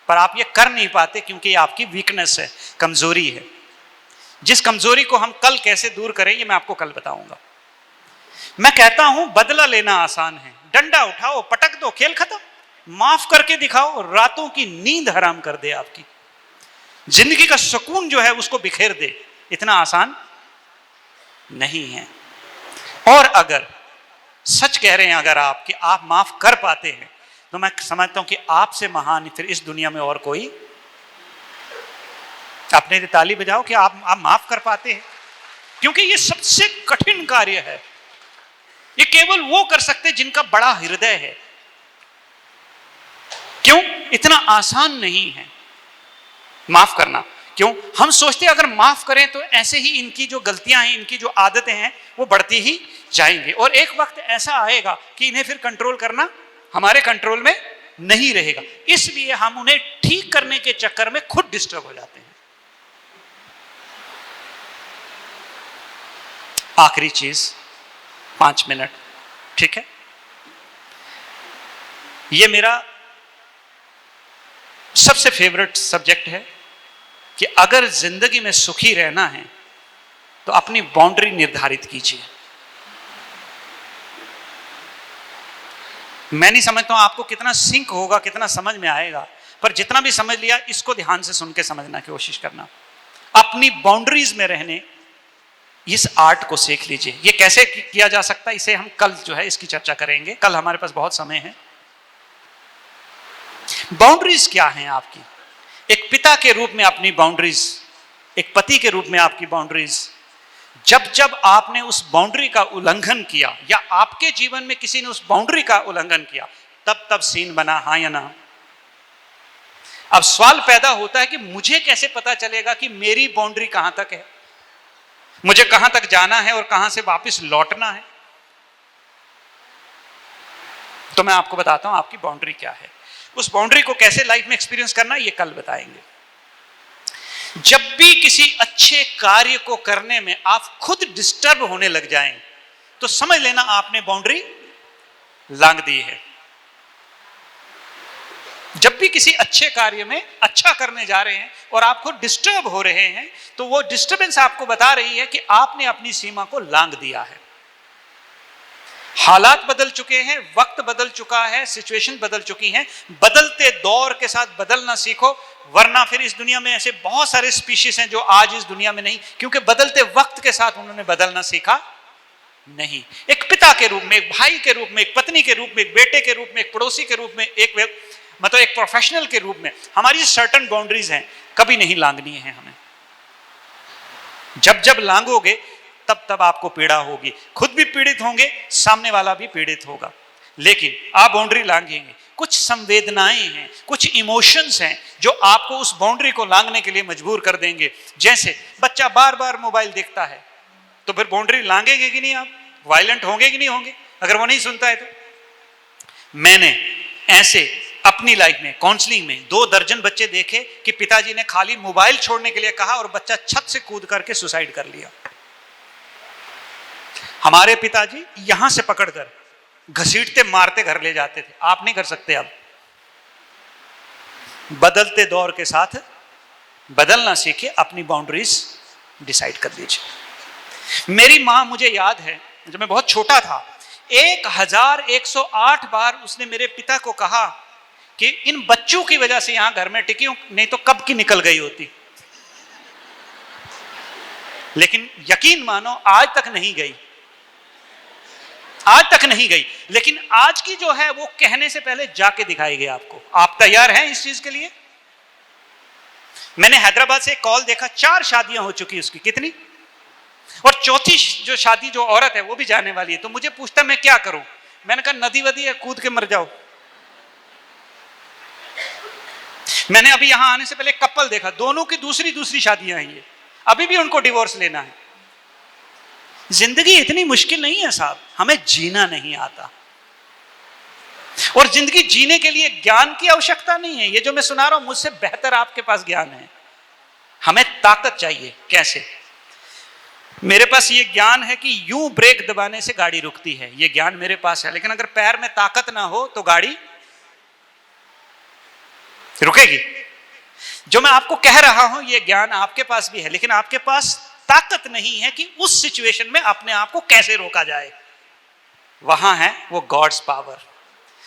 पर आप ये कर नहीं पाते क्योंकि ये आपकी वीकनेस है, कमजोरी है। जिस कमजोरी को हम कल कैसे दूर करें, ये मैं आपको कल बताऊंगा। मैं कहता हूं बदला लेना आसान है। डंडा उठाओ, पटक दो, खेल खत्म। माफ करके दिखाओ, रातों की नींद हराम कर दे आपकी, जिंदगी का सुकून जो है उसको बिखेर दे। इतना आसान नहीं है। और अगर सच कह रहे हैं अगर आप कि आप माफ कर पाते हैं, तो मैं समझता हूं कि आपसे महान फिर इस दुनिया में और कोई। अपने लिए ताली बजाओ कि आप माफ कर पाते हैं, क्योंकि ये सबसे कठिन कार्य है। ये केवल वो कर सकते जिनका बड़ा हृदय है। क्यों? इतना आसान नहीं है माफ करना। क्यों? हम सोचते हैं अगर माफ करें तो ऐसे ही इनकी जो गलतियां हैं, इनकी जो आदतें हैं वो बढ़ती ही जाएंगे, और एक वक्त ऐसा आएगा कि इन्हें फिर कंट्रोल करना हमारे कंट्रोल में नहीं रहेगा। इसलिए हम उन्हें ठीक करने के चक्कर में खुद डिस्टर्ब हो जाते हैं। आखिरी चीज, 5 मिनट, ठीक है? यह मेरा सबसे फेवरेट सब्जेक्ट है कि अगर जिंदगी में सुखी रहना है तो अपनी बाउंड्री निर्धारित कीजिए। मैं नहीं समझता हूं आपको कितना सिंक होगा, कितना समझ में आएगा, पर जितना भी समझ लिया इसको ध्यान से सुन के समझना की कोशिश करना। अपनी बाउंड्रीज में रहने इस आर्ट को सीख लीजिए। ये कैसे किया जा सकता है, इसे हम कल जो है इसकी चर्चा करेंगे। कल हमारे पास बहुत समय है। बाउंड्रीज क्या हैं आपकी? एक पिता के रूप में अपनी बाउंड्रीज, एक पति के रूप में आपकी बाउंड्रीज। जब जब आपने उस बाउंड्री का उल्लंघन किया या आपके जीवन में किसी ने उस बाउंड्री का उल्लंघन किया, तब तब सीन बना, हाँ या ना? अब सवाल पैदा होता है कि मुझे कैसे पता चलेगा कि मेरी बाउंड्री कहां तक है, मुझे कहां तक जाना है और कहां से वापस लौटना है। तो मैं आपको बताता हूं आपकी बाउंड्री क्या है। उस बाउंड्री को कैसे लाइफ में एक्सपीरियंस करना ये कल बताएंगे। जब भी किसी अच्छे कार्य को करने में आप खुद डिस्टर्ब होने लग जाएं तो समझ लेना आपने बाउंड्री लांघ दी है। जब भी किसी अच्छे कार्य में अच्छा करने जा रहे हैं और आप खुद डिस्टर्ब हो रहे हैं तो वो डिस्टर्बेंस आपको बता रही है कि आपने अपनी सीमा को लांघ दिया है। हालात बदल चुके हैं, वक्त बदल चुका है, सिचुएशन बदल चुकी हैं। बदलते दौर के साथ बदलना सीखो, वरना फिर इस दुनिया में ऐसे बहुत सारे स्पीशीज हैं जो आज इस दुनिया में नहीं, क्योंकि बदलते वक्त के साथ उन्होंने बदलना सीखा नहीं। एक पिता के रूप में, एक भाई के रूप में, एक पत्नी के रूप में, एक बेटे के रूप में, एक पड़ोसी के रूप में, एक प्रोफेशनल के रूप में हमारी सर्टेन बाउंड्रीज हैं, कभी नहीं लांघनी है हमें। जब जब लांघोगे तब तब आपको पीड़ा होगी, खुद भी पीड़ित होंगे, सामने वाला भी पीड़ित होगा। लेकिन आप बाउंड्री लांघेंगे, कुछ संवेदनाएं हैं, कुछ इमोशंस हैं जो आपको उस बाउंड्री को लांघने के लिए मजबूर कर देंगे। जैसे बच्चा बार बार मोबाइल देखता है तो फिर बाउंड्री लांघेंगे कि नहीं? आप वायलेंट होंगे कि नहीं होंगे अगर वो नहीं सुनता है तो? मैंने ऐसे अपनी लाइफ में काउंसलिंग में 2 दर्जन बच्चे देखे कि पिताजी ने खाली मोबाइल छोड़ने के लिए कहा और बच्चा छत से कूद करके सुसाइड कर लिया। हमारे पिताजी यहां से पकड़कर घसीटते मारते घर ले जाते थे। आप नहीं कर सकते। अब बदलते दौर के साथ बदलना सीखिए, अपनी बाउंड्रीज डिसाइड कर लीजिए। मेरी मां, मुझे याद है जब मैं बहुत छोटा था, 1108 बार उसने मेरे पिता को कहा कि इन बच्चों की वजह से यहां घर में टिकी हूं, नहीं तो कब की निकल गई होती। लेकिन यकीन मानो आज तक नहीं गई, आज तक नहीं गई। लेकिन आज की जो है वो कहने से पहले जाके दिखाएगी आपको। आप तैयार हैं इस चीज के लिए? मैंने हैदराबाद से एक कॉल देखा, 4 शादियां हो चुकी उसकी। कितनी? और चौथी जो शादी जो औरत है वो भी जाने वाली है। तो मुझे पूछता मैं क्या करूं? मैंने कहा नदी वदी है, कूद के मर जाओ। मैंने अभी यहां आने से पहले कपल देखा, दोनों की दूसरी शादियां हैं, ये अभी भी उनको डिवोर्स लेना है। जिंदगी इतनी मुश्किल नहीं है साहब, हमें जीना नहीं आता। और जिंदगी जीने के लिए ज्ञान की आवश्यकता नहीं है। ये जो मैं सुना रहा हूं मुझसे बेहतर आपके पास ज्ञान है। हमें ताकत चाहिए। कैसे? मेरे पास ये ज्ञान है कि यूं ब्रेक दबाने से गाड़ी रुकती है, ये ज्ञान मेरे पास है। लेकिन अगर पैर में ताकत ना हो तो गाड़ी रुकेगी। जो मैं आपको कह रहा हूं ये ज्ञान आपके पास भी है, लेकिन आपके पास ताकत नहीं है कि उस सिचुएशन में अपने आप को कैसे रोका जाए। वहां है वो गॉड्स पावर,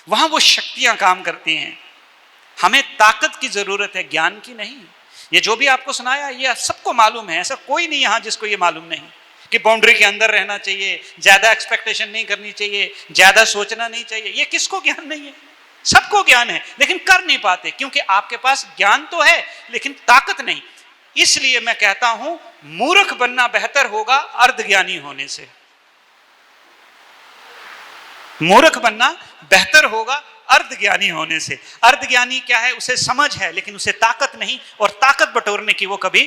वहां वो शक्तियां काम करती हैं। हमें ताकत की जरूरत है, ज्ञान की नहीं। ये जो भी आपको सुनाया ये सबको मालूम है, ऐसा कोई नहीं यहां जिसको ये मालूम नहीं कि बाउंड्री के अंदर रहना चाहिए, ज्यादा एक्सपेक्टेशन नहीं करनी चाहिए, ज्यादा सोचना नहीं चाहिए। ये किसको ज्ञान नहीं है? सबको ज्ञान है, लेकिन कर नहीं पाते क्योंकि आपके पास ज्ञान तो है लेकिन ताकत नहीं। इसलिए मैं कहता हूं मूर्ख बनना बेहतर होगा अर्धज्ञानी होने से। मूर्ख बनना बेहतर होगा अर्ध ज्ञानी होने से। अर्ध ज्ञानी क्या है? उसे समझ है लेकिन उसे ताकत नहीं, और ताकत बटोरने की वो कभी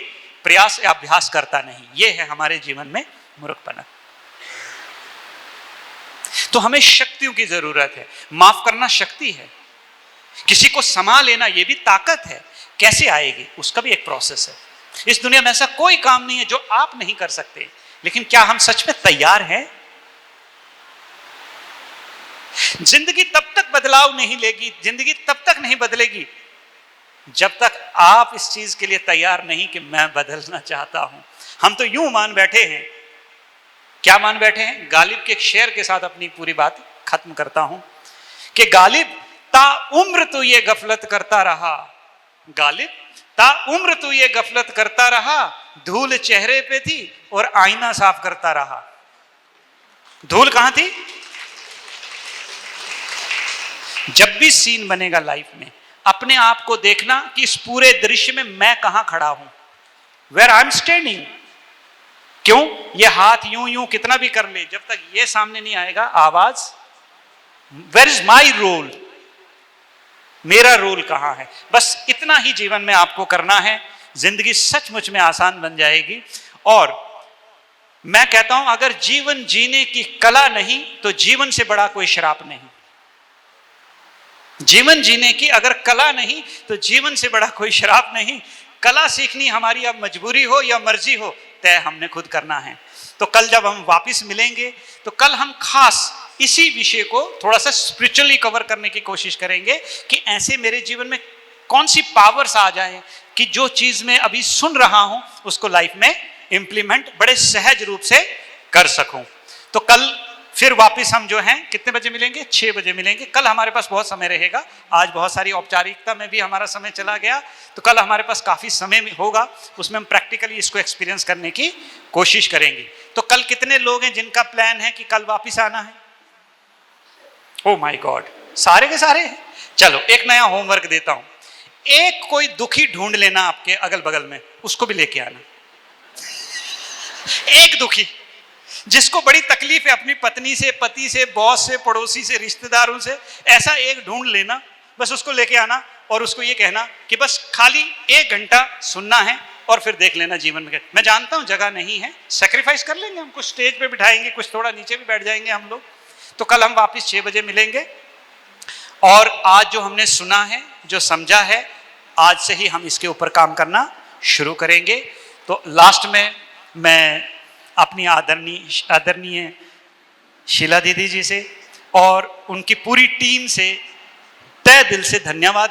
प्रयास या अभ्यास करता नहीं। ये है हमारे जीवन में मूर्खपना। तो हमें शक्तियों की जरूरत है। माफ करना शक्ति है, किसी को समा लेना ये भी ताकत है। कैसे आएगी? उसका भी एक प्रोसेस है। इस दुनिया में ऐसा कोई काम नहीं है जो आप नहीं कर सकते, लेकिन क्या हम सच में तैयार हैं? जिंदगी तब तक बदलाव नहीं लेगी, जिंदगी तब तक नहीं बदलेगी जब तक आप इस चीज के लिए तैयार नहीं कि मैं बदलना चाहता हूं। हम तो यूं मान बैठे हैं। क्या मान बैठे हैं? गालिब के एक शेर के साथ अपनी पूरी बात खत्म करता हूं कि गालिब ता उम्र तू ये गफलत करता रहा, गालिब ता उम्र तू ये गफलत करता रहा, धूल चेहरे पे थी और आईना साफ करता रहा। धूल कहां थी? जब भी सीन बनेगा लाइफ में, अपने आप को देखना कि इस पूरे दृश्य में मैं कहां खड़ा हूं, वेयर आई एम स्टैंडिंग। क्यों? ये हाथ यूं यूं कितना भी कर ले, जब तक ये सामने नहीं आएगा आवाज, वेयर इज माई रोल, मेरा रोल कहां है। बस इतना ही जीवन में आपको करना है, जिंदगी सचमुच में आसान बन जाएगी। और मैं कहता हूं, अगर जीवन जीने की कला नहीं तो जीवन से बड़ा कोई श्राप नहीं। जीवन जीने की अगर कला नहीं तो जीवन से बड़ा कोई श्राप नहीं। कला सीखनी हमारी अब मजबूरी हो या मर्जी हो, तय हमने खुद करना है। तो कल जब हम वापस मिलेंगे तो कल हम खास इसी विषय को थोड़ा सा स्पिरिचुअली कवर करने की कोशिश करेंगे कि ऐसे मेरे जीवन में कौन सी पावर्स आ जाएं कि जो चीज मैं अभी सुन रहा हूं उसको लाइफ में इंप्लीमेंट बड़े सहज रूप से कर सकूं। तो कल फिर वापस हम जो हैं कितने बजे मिलेंगे? 6 बजे मिलेंगे। कल हमारे पास बहुत समय रहेगा। आज बहुत सारी औपचारिकता में भी हमारा समय चला गया, तो कल हमारे पास काफी समय होगा, उसमें हम प्रैक्टिकली इसको एक्सपीरियंस करने की कोशिश करेंगे। तो कल कितने लोग हैं जिनका प्लान है कि कल वापस आना है? ओ माय गॉड, सारे के सारे हैं। चलो एक नया होमवर्क देता हूं, एक कोई दुखी ढूंढ लेना आपके अगल बगल में, उसको भी लेके आना। एक दुखी जिसको बड़ी तकलीफ है अपनी पत्नी से, पति से, बॉस से, पड़ोसी से, रिश्तेदारों से, ऐसा एक ढूंढ लेना, बस उसको लेके आना और उसको ये कहना कि बस खाली 1 घंटा सुनना है और फिर देख लेना जीवन में। मैं जानता हूं जगह नहीं है, सेक्रीफाइस कर लेंगे, हम कुछ स्टेज पे बिठाएंगे, कुछ थोड़ा नीचे भी बैठ जाएंगे हम लोग। तो कल हम वापस 6 बजे मिलेंगे और आज जो हमने सुना है, जो समझा है, आज से ही हम इसके ऊपर काम करना शुरू करेंगे। तो लास्ट में मैं अपनी आदरणीय शीला दीदी जी से और उनकी पूरी टीम से तहे दिल से धन्यवाद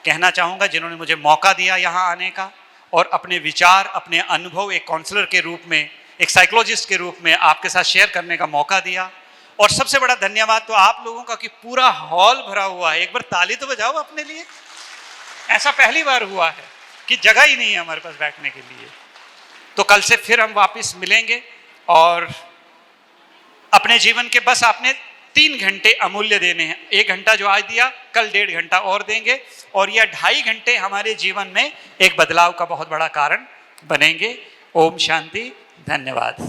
कहना चाहूँगा, जिन्होंने मुझे मौका दिया यहाँ आने का और अपने विचार, अपने अनुभव एक काउंसलर के रूप में, एक साइकोलॉजिस्ट के रूप में आपके साथ शेयर करने का मौका दिया। और सबसे बड़ा धन्यवाद तो आप लोगों का कि पूरा हॉल भरा हुआ है। एक बार ताली तो बजाओ अपने लिए। ऐसा पहली बार हुआ है कि जगह ही नहीं है हमारे पास बैठने के लिए। तो कल से फिर हम वापस मिलेंगे और अपने जीवन के बस आपने 3 घंटे अमूल्य देने हैं। 1 घंटा जो आज दिया, कल 1.5 घंटा और देंगे और यह 2.5 घंटे हमारे जीवन में एक बदलाव का बहुत बड़ा कारण बनेंगे। ओम शांति, धन्यवाद।